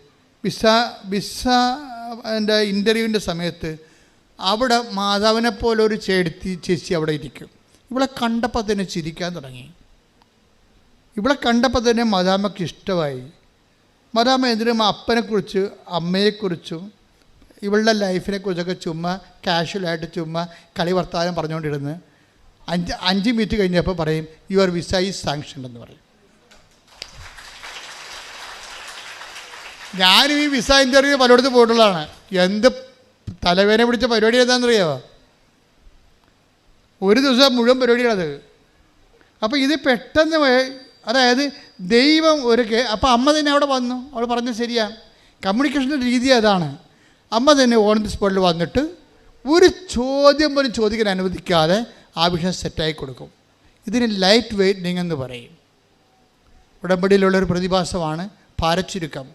വിസ എൻ്റെ ഇൻ്റർവ്യൂവിൻ്റെ സമയത്ത് അവിടെ മാതാവിനെ പോലെ ഒരു ചേച്ചി അവിടെ ഇരിക്കും. ഇവളെ കണ്ടപ്പോൾ തന്നെ ചിരിക്കാൻ തുടങ്ങി. ഇവളെ കണ്ടപ്പോൾ തന്നെ മദാമയ്ക്ക് ഇഷ്ടമായി. മദാമ എന്തിനും അപ്പനെക്കുറിച്ച് അമ്മയെക്കുറിച്ചും ഇവളുടെ ലൈഫിനെക്കുറിച്ചൊക്കെ ചുമ്മാ കാഷ്വലായിട്ട് ചുമ്മാ കളി വർത്താനം പറഞ്ഞുകൊണ്ടിരുന്ന് 5 മിനിറ്റ് കഴിഞ്ഞപ്പോൾ പറയും യുവർ വിസ ഈസ് സാങ്ഷൻ എന്ന് പറയും. ഞാനും ഈ വിസ ഇൻ്റർവ്യൂ പലയിടത്ത് പോയിട്ടുള്ളതാണ്. എന്ത് തലവേദന പിടിച്ച പരിപാടി ഏതാണെന്നറിയാമോ? ഒരു ദിവസം മുഴുവൻ പരിപാടികളത്. അപ്പോൾ ഇത് പെട്ടെന്ന്, അതായത് ദൈവം അപ്പോൾ അമ്മ തന്നെ അവിടെ വന്നു. അവൾ പറഞ്ഞത് ശരിയാണ്. കമ്മ്യൂണിക്കേഷൻ്റെ രീതി അതാണ്. അമ്മ തന്നെ ഓൺ ദി സ്പോട്ടിൽ വന്നിട്ട് ഒരു ചോദ്യം പോലും ചോദിക്കാൻ അനുവദിക്കാതെ ആ വിഷയം സെറ്റായി കൊടുക്കും. ഇതിന് ലൈറ്റ് വെയ്റ്റിംഗ് എന്ന് പറയും. ഉടമ്പടിയിലുള്ളൊരു പ്രതിഭാസമാണ് ഭാരച്ചുരുക്കം.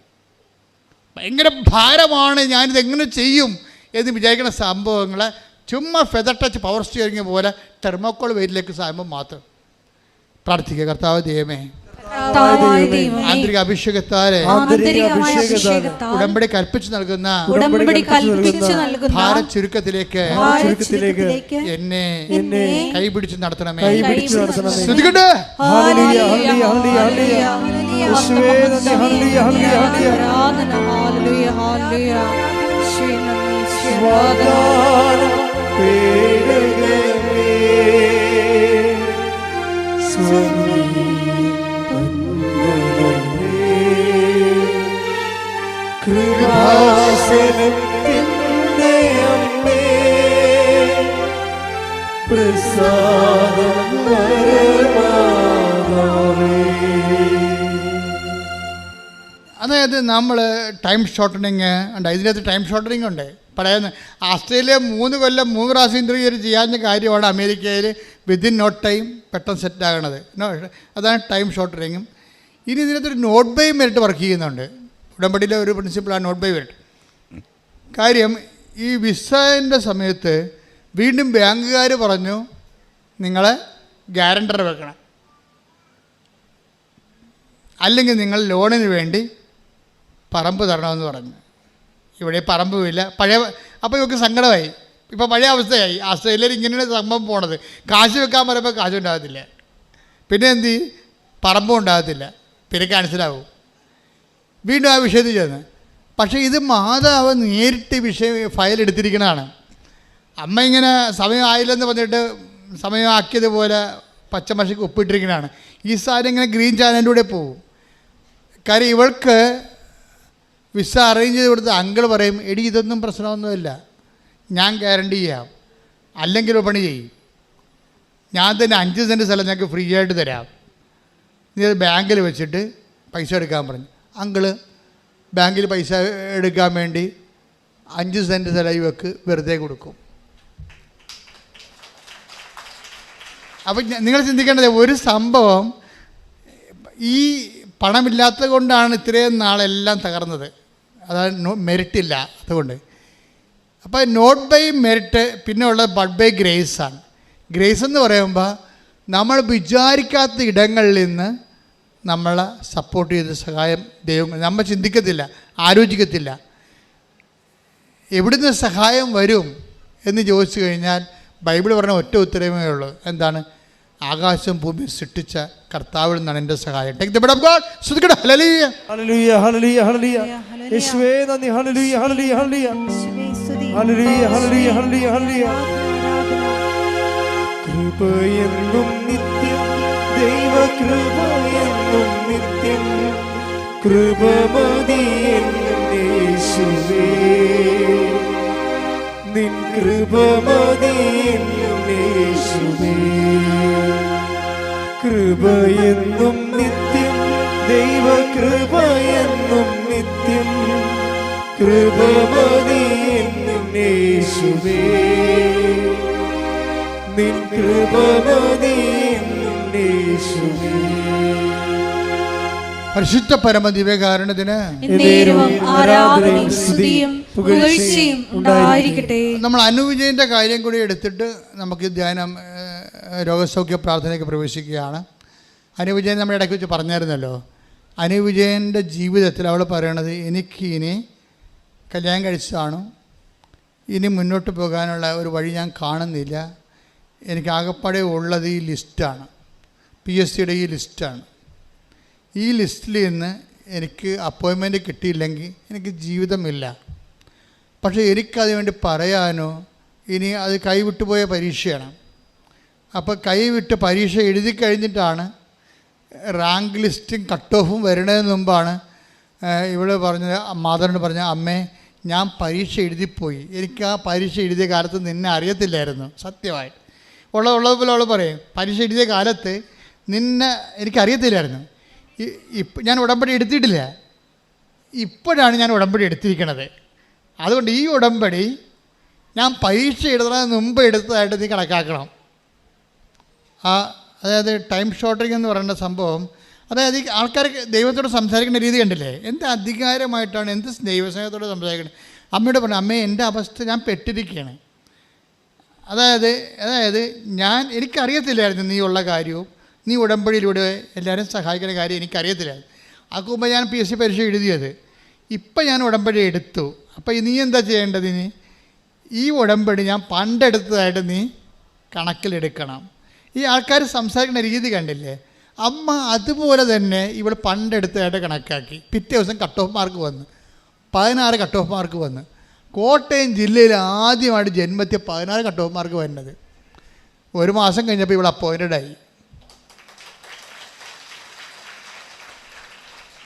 ഭയങ്കര ഭാരമാണ്, ഞാനിതെങ്ങനെ ചെയ്യും എന്ന് വിചാരിക്കുന്ന സംഭവങ്ങളെ ചുമ്മാ ഫെദർ ടച്ച് പവർ സ്റ്റിയറിംഗ് പോലെ തെർമോക്കോൾ വെയിറ്റിലേക്ക് സാകുമ്പോൾ മാത്രം പ്രാർത്ഥിക്കുക. കർത്താവ് ദൈവമേ, ആന്തരിക അഭിഷേകത്താലെ ഉടമ്പടി കൽപ്പിച്ചു നൽകുന്ന ഭാരച്ചുരുക്കത്തിലേക്ക് എന്നെ കൈപിടിച്ച് നടത്തണമേ. ശ്രദ്ധിക്കട്ടെ. കൃപാസനത്തിൻ്റെ അമ്മേ പ്രസാദം വരമാതാവേ. അതായത് നമ്മൾ ടൈം ഷോർട്ടനിങ് ഉണ്ട്. ഇതിനകത്ത് ടൈം ഷോർട്ടനിങ് ഉണ്ട്. പറയുന്നത് ആസ്ട്രേലിയ 3 കൊല്ലം 3 പ്രാവശ്യം ഇൻ്റർവ്യൂ ചെയ്യാവുന്ന കാര്യമാണ് അമേരിക്കയിൽ വിത്തിൻ നോ ടൈം പെട്ടെന്ന് സെറ്റാകണത്. അതാണ് ടൈം ഷോർട്ടനിങ്ങും. ഇനി ഇതിനകത്തൊരു നോട്ട് ബൈ മെറിറ്റ് വർക്ക് ചെയ്യുന്നുണ്ട്. ഉടമ്പടിയിലെ ഒരു പ്രിൻസിപ്പിളാണ് നോട്ട് ബൈ മെറിറ്റ്. കാര്യം ഈ വിസേൻ്റെ സമയത്ത് വീണ്ടും ബാങ്കുകാർ പറഞ്ഞു നിങ്ങളെ ഗ്യാരണ്ടർ വെക്കണം, അല്ലെങ്കിൽ നിങ്ങൾ ലോണിന് വേണ്ടി പറമ്പ് തരണമെന്ന് പറഞ്ഞു. ഇവിടെ പറമ്പുമില്ല. അപ്പോൾ ഇവർക്ക് സങ്കടമായി. ഇപ്പോൾ പഴയ അവസ്ഥയായി. ആസ്ട്രേലിയയിൽ ഇങ്ങനെയാണ് സംഭവം പോണത്. കാശ് വെക്കാൻ പറയുമ്പോൾ കാശ് ഉണ്ടാകത്തില്ല, പിന്നെ എന്ത് ചെയ്യും, പറമ്പും ഉണ്ടാകത്തില്ല, പിന്നെ ക്യാൻസലാവും. വീണ്ടും ആ വിഷയത്തിൽ ചെന്ന്. പക്ഷേ ഇത് മാതാവ് നേരിട്ട് ഫയൽ എടുത്തിരിക്കണതാണ്. അമ്മ ഇങ്ങനെ സമയമായില്ലെന്ന് പറഞ്ഞിട്ട് സമയമാക്കിയതുപോലെ പച്ചമഷിക്ക് ഒപ്പിട്ടിരിക്കുന്നതാണ്. ഈ സാധനം ഇങ്ങനെ ഗ്രീൻ ചാനലിൻ്റെ കൂടെ പോകും. കാര്യം ഇവൾക്ക് വിസ അറേഞ്ച് ചെയ്ത് കൊടുത്ത് അങ്കിൾ പറയും, എടി ഇതൊന്നും പ്രശ്നമൊന്നുമില്ല, ഞാൻ ഗ്യാരണ്ടി ചെയ്യാം, അല്ലെങ്കിൽ പണി ചെയ്യും, ഞാൻ തന്നെ 5 സെൻറ്റ് സ്ഥലം ഞങ്ങൾക്ക് ഫ്രീ ആയിട്ട് തരാം, നീ അത് ബാങ്കിൽ വെച്ചിട്ട് പൈസ എടുക്കാൻ പറഞ്ഞു. അങ്കിള് ബാങ്കിൽ പൈസ എടുക്കാൻ വേണ്ടി 5 സെൻറ്റ് സ്ഥലം ഇവക്ക് വെറുതെ കൊടുക്കും. അപ്പം നിങ്ങൾ ചിന്തിക്കേണ്ടത്, ഒരു സംഭവം ഈ പണമില്ലാത്തത് കൊണ്ടാണ് ഇത്രയും നാളെല്ലാം തകർന്നത്. അതാണ് മെറിറ്റില്ല, അതുകൊണ്ട്. അപ്പോൾ നോട്ട് ബൈ മെറിറ്റ്, പിന്നെ ഉള്ളത് ബട്ട് ബൈ ഗ്രേസാണ്. ഗ്രേസ് എന്ന് പറയുമ്പോൾ നമ്മൾ വിചാരിക്കാത്ത ഇടങ്ങളിൽ നിന്ന് നമ്മളെ സപ്പോർട്ട് ചെയ്ത് സഹായം ദൈവം, നമ്മൾ ചിന്തിക്കത്തില്ല, ആലോചിക്കത്തില്ല. എവിടുന്ന് സഹായം വരും എന്ന് ചോദിച്ചു കഴിഞ്ഞാൽ ബൈബിൾ പറഞ്ഞ ഒറ്റ ഉത്തരവേ ഉള്ളൂ. എന്താണ്? ആകാശം ഭൂമി സൃഷ്ടിച്ച കർത്താവിൽ നിന്നാണ് എൻ്റെ സഹായം. Take the bread of God. സ്തുതിക്കട്ടെ. ഹല്ലേലൂയ ഹല്ലേലൂയ ഹല്ലേലൂയ ഹല്ലേലൂയ. യേശുവേ നന്ദി. ഹല്ലേലൂയ ഹല്ലേലൂയ ഹല്ലേലൂയ ഹല്ലേലൂയ ഹല്ലേലൂയ ഹല്ലേലൂയ ഹല്ലേലൂയ. കൃപയെന്നും നിത്യം ദൈവ കൃപയെന്നും നിത്യം കൃപമതി യേശുവേ നിൻ കൃപമതി യേശുവേ. കൃപയെന്നും നിത്യം ദൈവ കൃപയെന്നും നിത്യം കൃപമതി യേശുവേ നിൻ കൃപമതി യേശുവേ. പരിശുദ്ധ പരമ ദിവ്യകാരുണ്യത്തിന് എന്നേരവും ആരാധനയും സ്തുതിയും പുകഴ്ചയും ഉണ്ടായിരിക്കട്ടെ. നമ്മൾ അനുവിജയൻ്റെ കാര്യം കൂടി എടുത്തിട്ട് നമുക്ക് ധ്യാനം രോഗസൗഖ്യ പ്രാർത്ഥനയ്ക്ക് പ്രവേശിക്കുകയാണ്. അനുവിജയൻ നമ്മുടെ ഇടയ്ക്ക് വെച്ച് പറഞ്ഞായിരുന്നല്ലോ. അനുവിജയൻ്റെ ജീവിതത്തിൽ അവൾ പറയണത്, എനിക്ക് ഇനി കല്യാണം കഴിച്ചതാണ്, ഇനി മുന്നോട്ട് പോകാനുള്ള ഒരു വഴി ഞാൻ കാണുന്നില്ല, എനിക്ക് ആകപ്പാടെ ഉള്ളത് ഈ ലിസ്റ്റാണ്, PSCയുടെ ഈ ലിസ്റ്റാണ്. ഈ ലിസ്റ്റിൽ നിന്ന് എനിക്ക് അപ്പോയിൻമെൻറ്റ് കിട്ടിയില്ലെങ്കിൽ എനിക്ക് ജീവിതമില്ല. പക്ഷേ എനിക്കത് വേണ്ടി പറയാനോ, ഇനി അത് കൈവിട്ടു പോയ പരീക്ഷയാണ്. അപ്പോൾ കൈവിട്ട് പരീക്ഷ എഴുതി കഴിഞ്ഞിട്ടാണ് റാങ്ക് ലിസ്റ്റും കട്ട് ഓഫും വരുന്നതിന് മുമ്പാണ് ഇവള് പറഞ്ഞത്, മാതാവിനോട് പറഞ്ഞ, അമ്മേ ഞാൻ പരീക്ഷ എഴുതിപ്പോയി, എനിക്ക് ആ പരീക്ഷ എഴുതിയ കാലത്ത് നിന്നെ അറിയത്തില്ലായിരുന്നു. സത്യമായിട്ട് ഉള്ളതുപോലെ അവൾ പറയും, പരീക്ഷ എഴുതിയ കാലത്ത് നിന്നെ എനിക്കറിയത്തില്ലായിരുന്നു. ഞാൻ ഉടമ്പടി എടുത്തിട്ടില്ല, ഇപ്പോഴാണ് ഞാൻ ഉടമ്പടി എടുത്തിരിക്കണത്. അതുകൊണ്ട് ഈ ഉടമ്പടി ഞാൻ പരീക്ഷ എഴുതുന്നതിന് മുമ്പ് എടുത്തതായിട്ട് നീ കണക്കാക്കണം. അതായത് ടൈം ഷോർട്ടിങ് എന്ന് പറയുന്ന സംഭവം, അതായത് ആൾക്കാർക്ക് ദൈവത്തോട് സംസാരിക്കേണ്ട രീതി കണ്ടില്ലേ, എന്ത് അധികാരമായിട്ടാണ്, എന്ത് ദൈവസ്നേഹത്തോട് സംസാരിക്കുന്നത്. അമ്മയോട് പറഞ്ഞു, അമ്മേ എൻ്റെ അവസ്ഥ ഞാൻ പെട്ടിരിക്കുകയാണ്. അതായത് എനിക്കറിയത്തില്ലായിരുന്നു നീ ഉള്ള കാര്യവും നീ ഉടമ്പടിയിലൂടെ എല്ലാവരും സഹായിക്കുന്ന കാര്യം എനിക്കറിയത്തില്ലായിരുന്നു. ആക്കുമ്പോൾ ഞാൻ PSC പരീക്ഷ എഴുതിയത്. ഇപ്പം ഞാൻ ഉടമ്പടി എടുത്തു. അപ്പോൾ നീ എന്താ ചെയ്യേണ്ടത്? ഇനി ഈ ഉടമ്പടി ഞാൻ പണ്ടെടുത്തതായിട്ട് നീ കണക്കിലെടുക്കണം. ഈ ആൾക്കാർ സംസാരിക്കുന്ന രീതി കണ്ടില്ലേ. അമ്മ അതുപോലെ തന്നെ ഇവൾ പണ്ടെടുത്തതായിട്ട് കണക്കാക്കി. പിറ്റേ ദിവസം കട്ട് ഓഫ് മാർക്ക് വന്നു, 16 കട്ട് ഓഫ് മാർക്ക് വന്നു. കോട്ടയം ജില്ലയിൽ ആദ്യമായിട്ട് ജന്മത്തിൽ 16 കട്ട് ഓഫ് മാർക്ക് വരുന്നത്. ഒരു മാസം കഴിഞ്ഞപ്പോൾ ഇവൾ അപ്പോയിൻറ്റഡായി.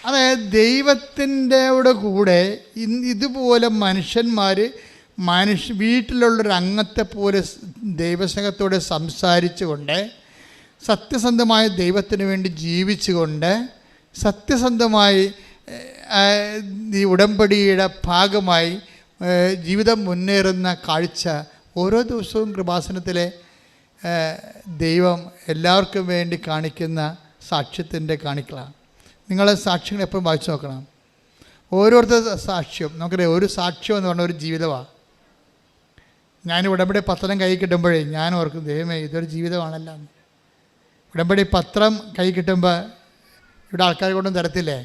അതായത് ദൈവത്തിൻ്റെ കൂടെ ഇതുപോലെ മനുഷ്യന്മാർ വീട്ടിലുള്ളൊരു അംഗത്തെ പോലെ ദൈവസ്നേഹത്തോടെ സംസാരിച്ചുകൊണ്ട്, സത്യസന്ധമായ ദൈവത്തിന് വേണ്ടി ജീവിച്ചുകൊണ്ട്, സത്യസന്ധമായി ഈ ഉടമ്പടിയുടെ ഭാഗമായി ജീവിതം മുന്നേറുന്ന കാഴ്ച ഓരോ ദിവസവും കൃപാസനത്തിലെ ദൈവം എല്ലാവർക്കും വേണ്ടി കാണിക്കുന്ന സാക്ഷ്യത്തിൻ്റെ കാണിക്കലാണ്. നിങ്ങളെ സാക്ഷ്യങ്ങൾ എപ്പോഴും വായിച്ചു നോക്കണം. ഓരോരുത്തർ സാക്ഷ്യം നമുക്കറിയാം. ഒരു സാക്ഷ്യം എന്ന് പറഞ്ഞ ഒരു ജീവിതമാണ്. ഞാൻ ഉടമ്പടി പത്രം കൈ കിട്ടുമ്പോഴേ ഞാൻ ഓർക്കും, ദൈവമേ ഇതൊരു ജീവിതമാണല്ലോ. ഉടമ്പടി പത്രം കൈ കിട്ടുമ്പോൾ ഇവിടെ ആൾക്കാരെ കൊണ്ടും തരത്തില്ലേ.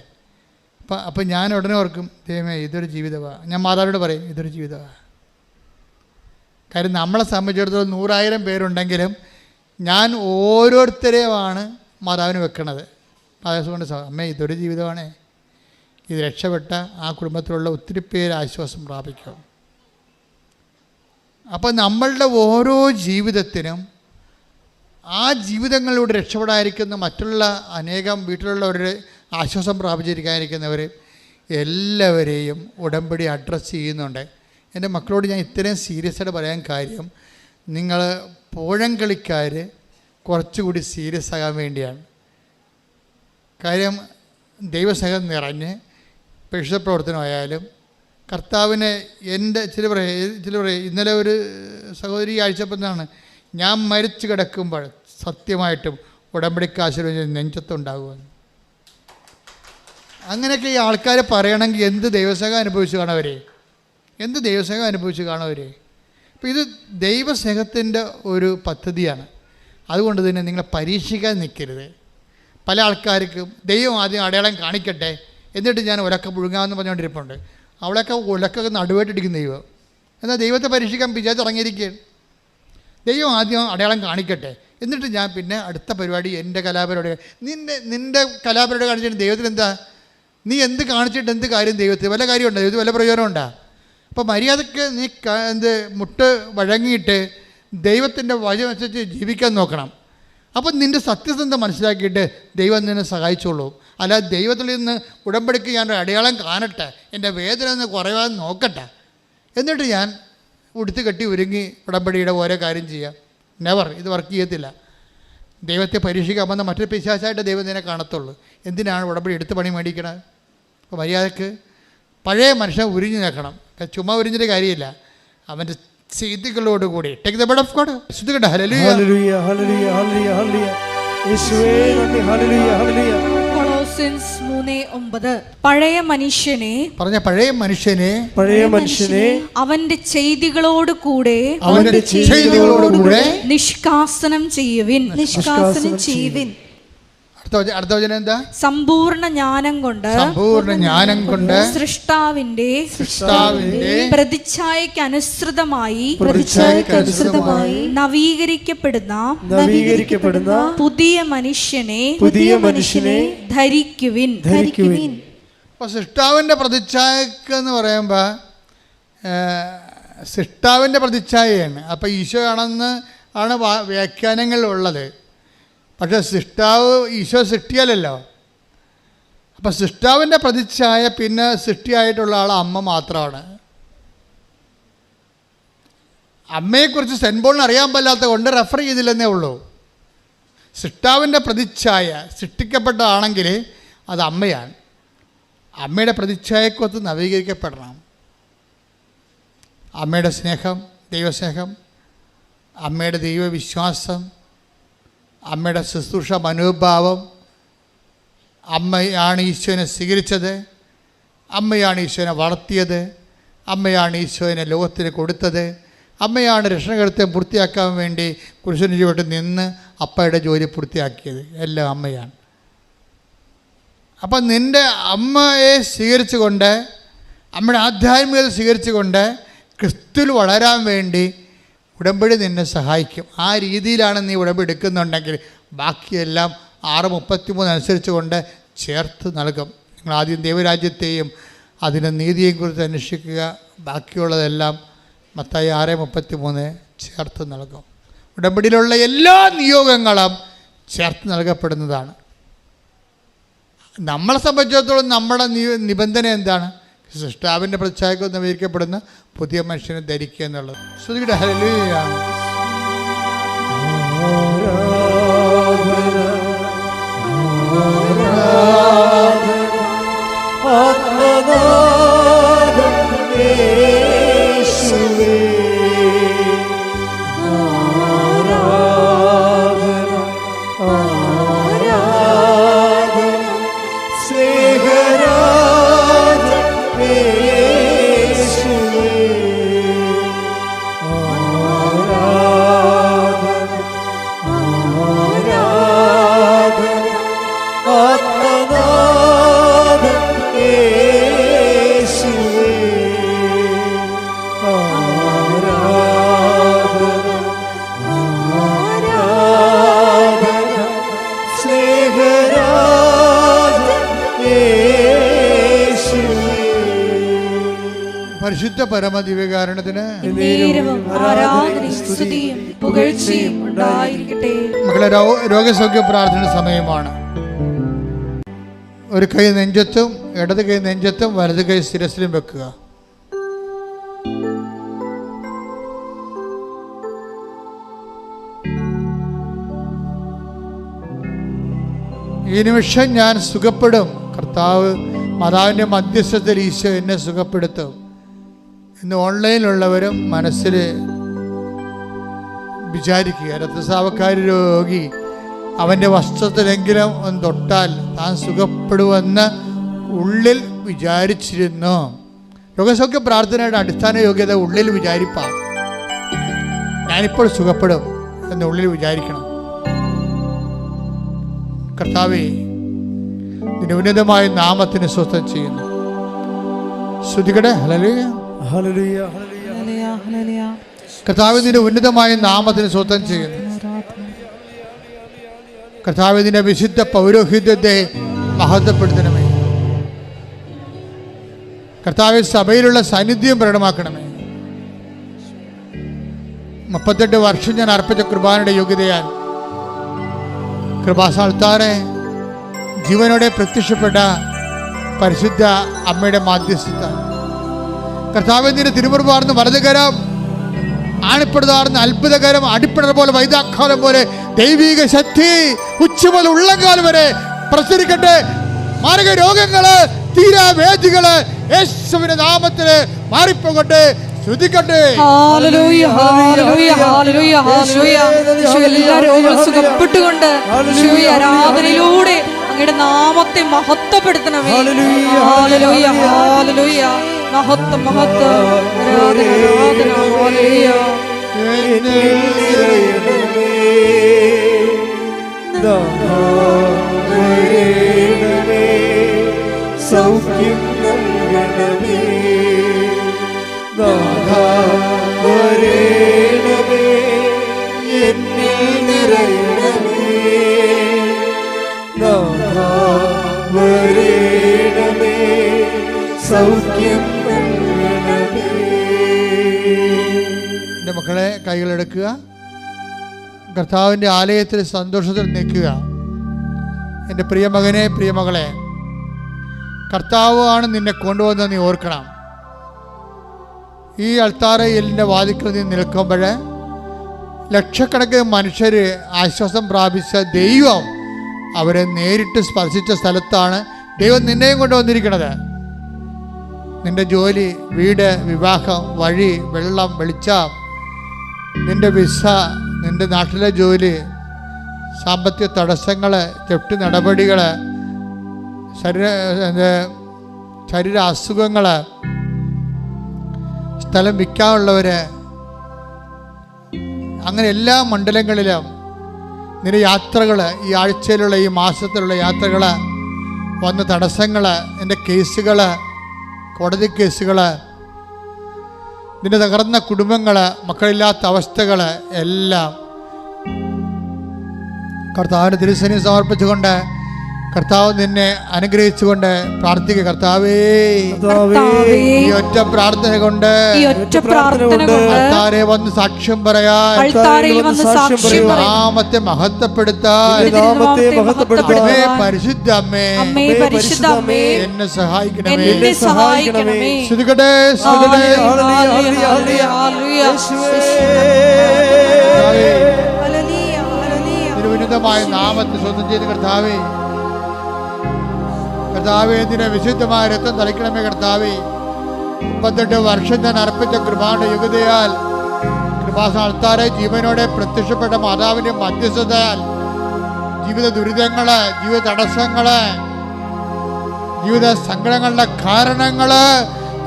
അപ്പം ഞാൻ ഉടനെ ഓർക്കും, ദൈവമേ ഇതൊരു ജീവിതമാണ്. ഞാൻ മാതാവിനോട് പറയും, ഇതൊരു ജീവിതമാണ്. കാര്യം നമ്മളെ സംബന്ധിച്ചിടത്തോളം 100,000 പേരുണ്ടെങ്കിലും ഞാൻ ഓരോരുത്തരെയുമാണ് മാതാവിന് വെക്കണത്. മാതാവ് കൊണ്ട് അമ്മേ ഇതൊരു ജീവിതമാണേ, ഇത് രക്ഷപ്പെട്ട ആ കുടുംബത്തിലുള്ള ഒത്തിരി പേര് ആശ്വാസം പ്രാപിക്കും. അപ്പം നമ്മളുടെ ഓരോ ജീവിതത്തിനും ആ ജീവിതങ്ങളിലൂടെ രക്ഷപ്പെടാതിരിക്കുന്ന മറ്റുള്ള അനേകം വീട്ടിലുള്ളവരുടെ ആശ്വാസം പ്രാപിച്ചിരിക്കാതിരിക്കുന്നവർ എല്ലാവരെയും ഉടമ്പടി അഡ്രസ്സ് ചെയ്യുന്നുണ്ട്. എൻ്റെ മക്കളോട് ഞാൻ ഇത്രയും സീരിയസ് ആയിട്ട് പറയാൻ കാര്യം, നിങ്ങൾ പോഴംകളിക്കാർ കുറച്ചുകൂടി സീരിയസ് ആകാൻ വേണ്ടിയാണ്. കാര്യം ദൈവസ്നേഹം നിറഞ്ഞ് പരിശുദ്ധ പ്രവർത്തനമായാലും കർത്താവിനെ ചില പറയും ഇന്നലെ ഒരു സഹോദരി അയച്ചപ്പോൾ എന്താണ്, ഞാൻ മരിച്ചു കിടക്കുമ്പോൾ സത്യമായിട്ടും ഉടമ്പടിക്കാശീർവദിച്ച് നെഞ്ചത്തുണ്ടാകുമെന്ന്. അങ്ങനെയൊക്കെ ഈ ആൾക്കാർ പറയണമെങ്കിൽ എന്ത് ദൈവസ്നേഹം അനുഭവിച്ചു കാണവരെ, എന്ത് ദൈവസ്നേഹം അനുഭവിച്ചു കാണവരെ. അപ്പോൾ ഇത് ദൈവസ്നേഹത്തിൻ്റെ ഒരു പദ്ധതിയാണ്. അതുകൊണ്ട് തന്നെ നിങ്ങളെ പരീക്ഷിക്കാൻ നിൽക്കരുത്. പല ആൾക്കാർക്കും ദൈവം ആദ്യം അടയാളം കാണിക്കട്ടെ എന്നിട്ട് ഞാൻ ഉലക്ക പുഴുങ്ങാമെന്ന് പറഞ്ഞുകൊണ്ടിരിപ്പുണ്ട്. അവളൊക്കെ ഉലക്കൊക്കെ നടുവായിട്ടിരിക്കുന്ന ദൈവം. എന്നാൽ ദൈവത്തെ പരീക്ഷിക്കാൻ വിചാരിച്ചിറങ്ങിയിരിക്കുകയാണ്. ദൈവം ആദ്യം അടയാളം കാണിക്കട്ടെ എന്നിട്ട് ഞാൻ പിന്നെ അടുത്ത പരിപാടി എൻ്റെ കലാപരിപാടി. നിൻ്റെ കലാപരിപാടി കാണിച്ചിട്ട് ദൈവത്തിന് എന്താ? നീ എന്ത് കാണിച്ചിട്ട് എന്ത് കാര്യം? ദൈവത്തിന് വല്ല കാര്യമുണ്ടോ? ദൈവത്തിന് വല്ല പ്രയോജനമുണ്ടോ? അപ്പോൾ മര്യാദയ്ക്ക് നീ മുട്ട് വഴങ്ങിയിട്ട് ദൈവത്തിൻ്റെ വചനമനുസരിച്ച് ജീവിക്കാൻ നോക്കണം. അപ്പം നിൻ്റെ സത്യസന്ധത മനസ്സിലാക്കിയിട്ട് ദൈവം നിന്നെ സഹായിച്ചോളൂ. അല്ലാതെ ദൈവത്തിൽ നിന്ന് ഉടമ്പടിക്ക് ഞാൻ അടയാളം കാണട്ടെ, എൻ്റെ വേദന ഒന്ന് കുറയാൻ നോക്കട്ടെ, എന്നിട്ട് ഞാൻ ഉടുത്ത് കെട്ടി ഒരുങ്ങി ഉടമ്പടിയുടെ ഓരോ കാര്യം ചെയ്യാം. നെവർ, ഇത് വർക്ക് ചെയ്യത്തില്ല. ദൈവത്തെ പരീക്ഷിക്കാൻ വന്ന മറ്റൊരു പിശാചായിട്ട് ദൈവം നിന്നെ കാണത്തുള്ളൂ. എന്തിനാണ് ഉടമ്പടി എടുത്ത് പണി മേടിക്കണത്? അപ്പോൾ മര്യാദക്ക് പഴയ മനുഷ്യൻ ഉരിഞ്ഞു നിൽക്കണം. ചുമ്മാ ഉരിഞ്ഞിട്ട് കാര്യമില്ല, അവൻ്റെ ചെയ്തികളോടുകൂടി. Take the blood of God. ശ്രദ്ധിക്കട്ടെ. ഹല്ലേലൂയ ഹല്ലേലൂയ ഹല്ലേലൂയ ഹല്ലേലൂയ യേശുവേ നന്ദി. ഹല്ലേലൂയ ഹല്ലേലൂയ. കൊളോസിയൻസ് 3:9. പഴയ മനുഷ്യനെ അവന്റെ ചെയ്തികളോട് കൂടെ നിഷ്കാസനം ചെയ്യുവിൻ. അടുത്ത വചനം എന്താ? സമ്പൂർണ്ണ ജ്ഞാനം കൊണ്ട് സൃഷ്ടാവിന്റെ പ്രതിച്ഛായയ്ക്ക് അനുസൃതമായി നവീകരിക്കപ്പെടുന്ന പുതിയ മനുഷ്യനെ ധരിക്കുവിൻ. അപ്പോൾ സൃഷ്ടാവിൻ്റെ പ്രതിച്ഛായക്ക് എന്ന് പറയുമ്പോൾ സൃഷ്ടാവിൻ്റെ പ്രതിച്ഛായയാണ്. അപ്പോൾ ഈശോ ആണെന്ന് ആണ് വ്യാഖ്യാനങ്ങളുള്ളത്. പക്ഷേ സൃഷ്ടാവ് ഈശോ സൃഷ്ടിയല്ലല്ലോ. അപ്പം സൃഷ്ടാവിൻ്റെ പ്രതിച്ഛായ പിന്നെ സൃഷ്ടിയായിട്ടുള്ള ആൾ അമ്മ മാത്രമാണ്. അമ്മയെക്കുറിച്ച് സെൻറ്റ് പോളിന് അറിയാൻ പാടില്ലാത്ത കൊണ്ട് റെഫർ ചെയ്തില്ലെന്നേ ഉള്ളൂ. സൃഷ്ടാവിൻ്റെ പ്രതിച്ഛായ സൃഷ്ടിക്കപ്പെട്ടതാണെങ്കിൽ അത് അമ്മയാണ്. അമ്മയുടെ പ്രതിച്ഛായക്കൊത്ത് നവീകരിക്കപ്പെടണം. അമ്മയുടെ സ്നേഹം, ദൈവസ്നേഹം, അമ്മയുടെ ദൈവവിശ്വാസം, അമ്മയുടെ ശുശ്രൂഷ മനോഭാവം, അമ്മയാണ് ഈശോനെ സ്വീകരിച്ചത്, അമ്മയാണ് ഈശോനെ വളർത്തിയത്, അമ്മയാണ് ഈശോനെ ലോകത്തിന് കൊടുത്തത്, അമ്മയാണ് രക്ഷകർത്തം പൂർത്തിയാക്കാൻ വേണ്ടി കുരിശിന് ചുവട്ടിൽ നിന്ന് അപ്പയുടെ ജോലി പൂർത്തിയാക്കിയത്. എല്ലാം അമ്മയാണ്. അപ്പം നിൻ്റെ അമ്മയെ സ്വീകരിച്ചുകൊണ്ട്, അമ്മയുടെ ആധ്യാത്മികത സ്വീകരിച്ചുകൊണ്ട് ക്രിസ്തുവിൽ വളരാൻ വേണ്ടി ഉടമ്പടി നിന്നെ സഹായിക്കും. ആ രീതിയിലാണ് നീ ഉടമ്പടി എടുക്കുന്നുണ്ടെങ്കിൽ ബാക്കിയെല്ലാം 6:33 അനുസരിച്ച് കൊണ്ട് ചേർത്ത് നൽകും. നിങ്ങൾ ആദ്യം ദൈവരാജ്യത്തെയും അതിൻ്റെ നീതിയെയും കുറിച്ച് അന്വേഷിക്കുക. ബാക്കിയുള്ളതെല്ലാം മത്തായി 6:33 ചേർത്ത് നൽകും. ഉടമ്പടിയിലുള്ള എല്ലാ നിയോഗങ്ങളും ചേർത്ത് നൽകപ്പെടുന്നതാണ്. നമ്മളെ സംബന്ധിച്ചിടത്തോളം നമ്മുടെ നിബന്ധന എന്താണ്? സൃഷ്ടാവിൻ്റെ പ്രതിച്ഛായക്ക് നവീകരിക്കപ്പെടുന്ന പുതിയ മനുഷ്യനെ ധരിക്കുക എന്നുള്ളത്. ശ്രുതിയുടെ ഹല്ലേലൂയ. പരിശുദ്ധ പരമദിവ്യകാരുണ്യത്തിന് മക്കളെ രോഗസൗഖ്യ പ്രാർത്ഥന സമയമാണ്. ഒരു കൈ നെഞ്ചത്തും ഇടത് കൈ നെഞ്ചത്തും വലത് കൈ ശിരസിലും വെക്കുക. ഈ നിമിഷം ഞാൻ സുഖപ്പെടും. കർത്താവ് മാതാവിൻ്റെ മധ്യസ്ഥത്തിൽ ഈശോ എന്നെ സുഖപ്പെടുത്തും. ഇന്ന് ഓൺലൈനിലുള്ളവരും മനസ്സിൽ വിചാരിക്കുക, രക്തസ്രാവക്കാരി രോഗി അവൻ്റെ വസ്ത്രത്തിലെങ്കിലും ഒന്ന് തൊട്ടാൽ താൻ സുഖപ്പെടുമെന്ന് ഉള്ളിൽ വിചാരിച്ചിരുന്നു. രോഗസൗഖ്യ പ്രാർത്ഥനയുടെ അടിസ്ഥാന യോഗ്യത ഉള്ളിൽ വിചാരിപ്പാൻ. ഞാനിപ്പോൾ സുഖപ്പെടും എന്ന് ഉള്ളിൽ വിചാരിക്കണം. കർത്താവേ, നിന്റെ ഉന്നതമായ നാമത്തിന് സ്വസ്ഥം ചെയ്യുന്നു. ശ്രുതികടെ ഹല്ലേലൂയ. കർത്താവേ, നിന്റെ ഉന്നതമായ നാമത്തിന് സ്വസ്ഥം ചെയ്യുന്നു. കർത്താവേ, നിന്റെ വിശുദ്ധ പൗരോഹിത്യത്തെ മഹത്വപ്പെടുത്തണമേ. കർത്താവേ, സഭയിലുള്ള സാന്നിധ്യം പ്രകടമാക്കണമേ. 38 വർഷം ഞാൻ അർപ്പിച്ച കൃപാനയുടെ യോഗ്യതയാൽ കൃപാസ്ഥാനത്താറെ ജീവനോടെ പ്രത്യക്ഷപ്പെട്ട പരിശുദ്ധ അമ്മയുടെ മാധ്യസ്ഥത, കർത്താവേ, നിന്റെ തിരുമുറുപാർന്ന് വലതുകരം ആണിപ്പെടുതാർന്ന് അത്ഭുതകരം അടിപ്പിടർ പോലെ വൈദാഖാലം പോലെ ദൈവിക ശക്തി ഉച്ചമുതൽ ഉള്ളംകാലം വരെ പ്രസരിക്കട്ടെ. മാരക രോഗങ്ങള്, തീരാവേദികള് യേശുവിന്റെ നാമത്തില് മാറിപ്പോകട്ടെ. ശ്രുതിക്കട്ടെ. ഹല്ലേലൂയ, ഹല്ലേലൂയ, ഹല്ലേലൂയ, ഹല്ലേലൂയ. എല്ലാ രോഗങ്ങളും സുഖപ്പെട്ടുകൊണ്ട് ആരാധനയിലൂടെ അങ്ങയുടെ നാമത്തെ മഹത്വപ്പെടുത്തണമേ. ഹല്ലേലൂയ, ഹല്ലേലൂയ, ഹല്ലേലൂയ. മഹത്വം, മഹത്വം, ആരാധന, ആരാധന. ഹല്ലേലൂയ. എന്നിൽ നിറയണമേ, നാഥാ വരേണമേ, സൗഖ്യം നൽകണമേ, നാഥാ വരേണമേ, എന്നിൽ നിറയണമേ, നാഥാ വരേണമേ, സൗഖ്യം നൽകണമേ. എൻ്റെ മക്കളെ കൈകളെടുക്കുക. കർത്താവിൻ്റെ ആലയത്തിൽ സന്തോഷത്തിൽ നിൽക്കുക. എൻ്റെ പ്രിയ മകനെ, പ്രിയ മകളെ, കർത്താവ് ആണ് നിന്നെ കൊണ്ടുവന്ന് നീ ഓർക്കണം. ഈ അൾത്താരയിലിൻ്റെ വാതിക്കൽ നീ നിൽക്കുമ്പോൾ ലക്ഷക്കണക്കിന് മനുഷ്യർ ആശ്വാസം പ്രാപിച്ച ദൈവം അവരെ നേരിട്ട് സ്പർശിച്ച സ്ഥലത്താണ് ദൈവം നിന്നെയും കൊണ്ടുവന്നിരിക്കുന്നത്. നിൻ്റെ ജോലി, വീട്, വിവാഹം, വഴി, വെള്ളം, വെളിച്ചം, നിൻ്റെ വിസ, നിൻ്റെ നാട്ടിലെ ജോലി, സാമ്പത്തിക തടസ്സങ്ങൾ, തെറ്റ് നടപടികൾ, ശരീര അസുഖങ്ങൾ, സ്ഥലം വിൽക്കാനുള്ളവർ, അങ്ങനെ എല്ലാ മണ്ഡലങ്ങളിലും നിന്റെ യാത്രകൾ, ഈ ആഴ്ചയിലുള്ള ഈ മാസത്തിലുള്ള യാത്രകൾ, വന്ന തടസ്സങ്ങൾ, നിൻ്റെ കേസുകൾ, കോടതി കേസുകൾ, നിന്റെ തകർന്ന കുടുംബങ്ങൾ, മക്കളില്ലാത്ത അവസ്ഥകൾ എല്ലാം കർത്താവിൻ്റെ തിരുസന്നിധിയിൽ സമർപ്പിച്ചുകൊണ്ട് കർത്താവ് നിന്നെ അനുഗ്രഹിച്ചുകൊണ്ട് പ്രാർത്ഥിക്കുക. കർത്താവേ, ഈ ഒറ്റ പ്രാർത്ഥന കൊണ്ട് അൾത്താരെ വന്ന് സാക്ഷ്യം പറയാൻ, നാമത്തെ മഹത്വപ്പെടുത്താൻ പരിശുദ്ധ അമ്മേ എന്നെ സഹായിക്കണമേ. ശ്രുതികട്ടെ, ഉന്നതമായ നാമത്തെ സ്വന്തം ചെയ്ത് കർത്താവേ, കർത്താവേ, നിന്റെ വിശുദ്ധമായ രക്തം തളിക്കണമേ. കർത്താവേ, 38 വർഷം ഞാൻ അർപ്പിച്ച കൃപാന്റെ യുഗതയാൽ, കൃപാസന അൾത്താരെ ജീവനോടെ പ്രത്യക്ഷപ്പെട്ട മാതാവിന്റെ മധ്യസ്ഥതയാൽ ജീവിത ദുരിതങ്ങള്, ജീവിത തടസ്സങ്ങള്, ജീവിത സങ്കടങ്ങളുടെ കാരണങ്ങള്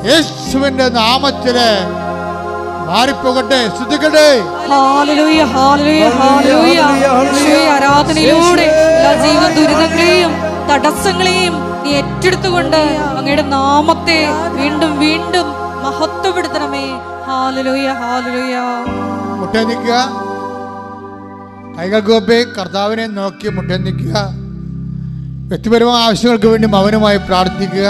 യേശുവിന്റെ നാമത്തില് മാറിപ്പോകട്ടെ. ശ്രദ്ധിക്കട്ടെ. ഹല്ലേലൂയ, ഹല്ലേലൂയ, ഹല്ലേലൂയ. ആരാധനയിലൂടെ എല്ലാ ജീവിത ദുരിതങ്ങളെയും തടസ്സങ്ങളെയും നീ ഏറ്റെടുത്തുകൊണ്ട് അങ്ങയുടെ നാമത്തെ വീണ്ടും വീണ്ടും മഹത്വപ്പെടുത്തണമേ. Hallelujah, hallelujah. മുട്ടേ നിൽക്കുക, കൈകൾ കൂപ്പി കർത്താവിനെ നോക്കി മുട്ടേ നിൽക്കുക. വ്യക്തിപരമായ ആവശ്യങ്ങൾക്ക് വേണ്ടി മൗനമായി പ്രാർത്ഥിക്കുക.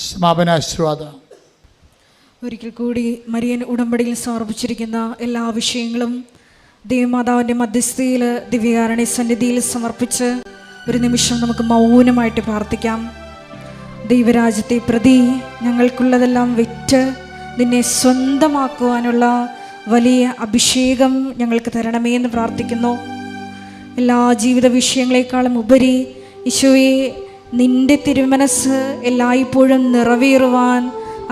സമാപനാശീർവാദം. ഒരിക്കൽ കൂടി മരിയൻ ഉടമ്പടിയിൽ സമർപ്പിച്ചിരിക്കുന്ന എല്ലാ വിഷയങ്ങളും ദേവമാതാവിൻ്റെ മധ്യസ്ഥയിൽ ദിവ്യകാരുണ്യ സന്നിധിയിൽ സമർപ്പിച്ച് ഒരു നിമിഷം നമുക്ക് മൗനമായിട്ട് പ്രാർത്ഥിക്കാം. ദൈവരാജ്യത്തെ പ്രതി ഞങ്ങൾക്കുള്ളതെല്ലാം വിറ്റ് നിന്നെ സ്വന്തമാക്കുവാനുള്ള വലിയ അഭിഷേകം ഞങ്ങൾക്ക് തരണമേ എന്ന് പ്രാർത്ഥിക്കുന്നു. എല്ലാ ജീവിത വിഷയങ്ങളെക്കാളും ഉപരി ഈശോയെ, നിൻ്റെ തിരുമനസ് എല്ലായ്പ്പോഴും നിറവേറുവാൻ,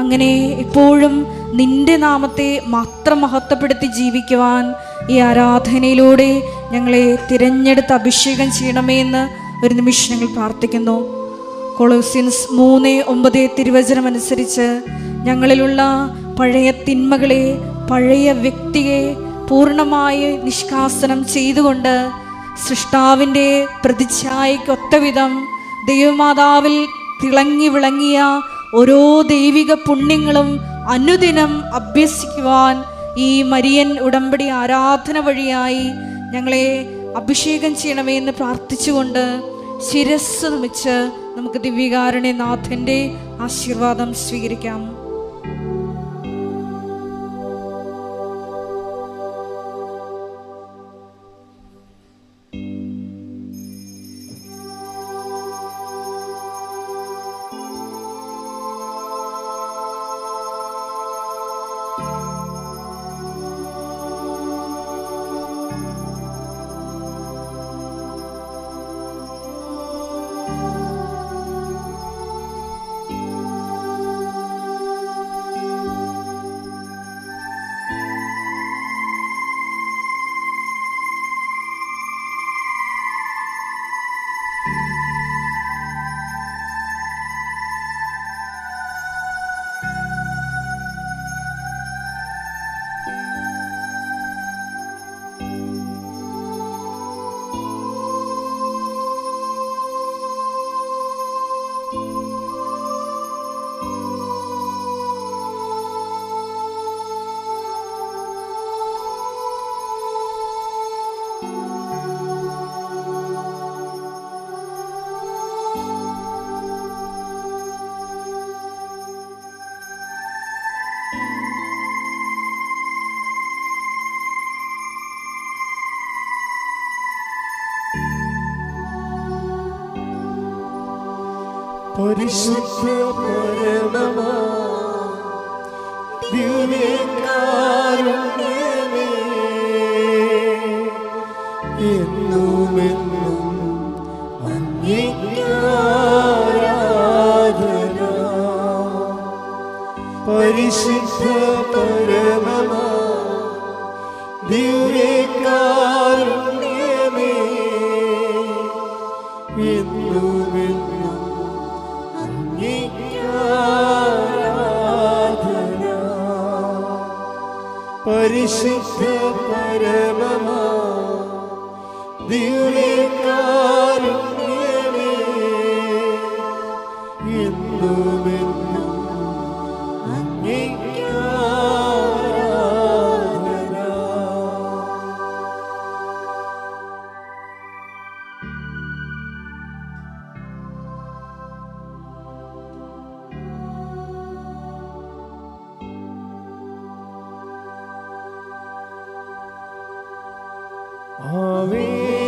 അങ്ങനെ എപ്പോഴും നിൻ്റെ നാമത്തെ മാത്രം മഹത്വപ്പെടുത്തി ജീവിക്കുവാൻ ഈ ആരാധനയിലൂടെ ഞങ്ങളെ തിരഞ്ഞെടുത്ത് അഭിഷേകം ചെയ്യണമേ എന്ന് ഒരു നിമിഷം ഞങ്ങൾ പ്രാർത്ഥിക്കുന്നു. കൊളോസ്യൻസ് 3:9 തിരുവചനം അനുസരിച്ച് ഞങ്ങളിലുള്ള പഴയ തിന്മകളെ, പഴയ വ്യക്തിയെ പൂർണ്ണമായി നിഷ്കാസനം ചെയ്തുകൊണ്ട് സൃഷ്ടാവിൻ്റെ പ്രതിച്ഛായയ്ക്കൊത്തവിധം ദൈവമാതാവിൽ തിളങ്ങി വിളങ്ങിയ ഓരോ ദൈവിക പുണ്യങ്ങളും അനുദിനം അഭ്യസിക്കുവാൻ ഈ മരിയൻ ഉടമ്പടി ആരാധന വഴിയായി ഞങ്ങളെ അഭിഷേകം ചെയ്യണമേ എന്ന് പ്രാർത്ഥിച്ചുകൊണ്ട് ശിരസ്സ് നമിച്ച് നമുക്ക് ദിവ്യകാരുണ്യനാഥൻ്റെ ആശീർവാദം സ്വീകരിക്കാം. പരിശുദ്ധ പരമമാ ദിവ്യകാരുണ്യമേ, എന്നുമെന്നും അങ്ങേക്ക് ആരാധന. പരിശുദ്ധ പരമമാ ദിവ്യകാരുണ്യമേ, എന്നുമെന്നും പരിശുദ്ധ പരമമാ ദിവ്യകാരുണ്യമേ, എന്നുമെന്നും അങ്ങേക്ക് ആരാധന. Amen.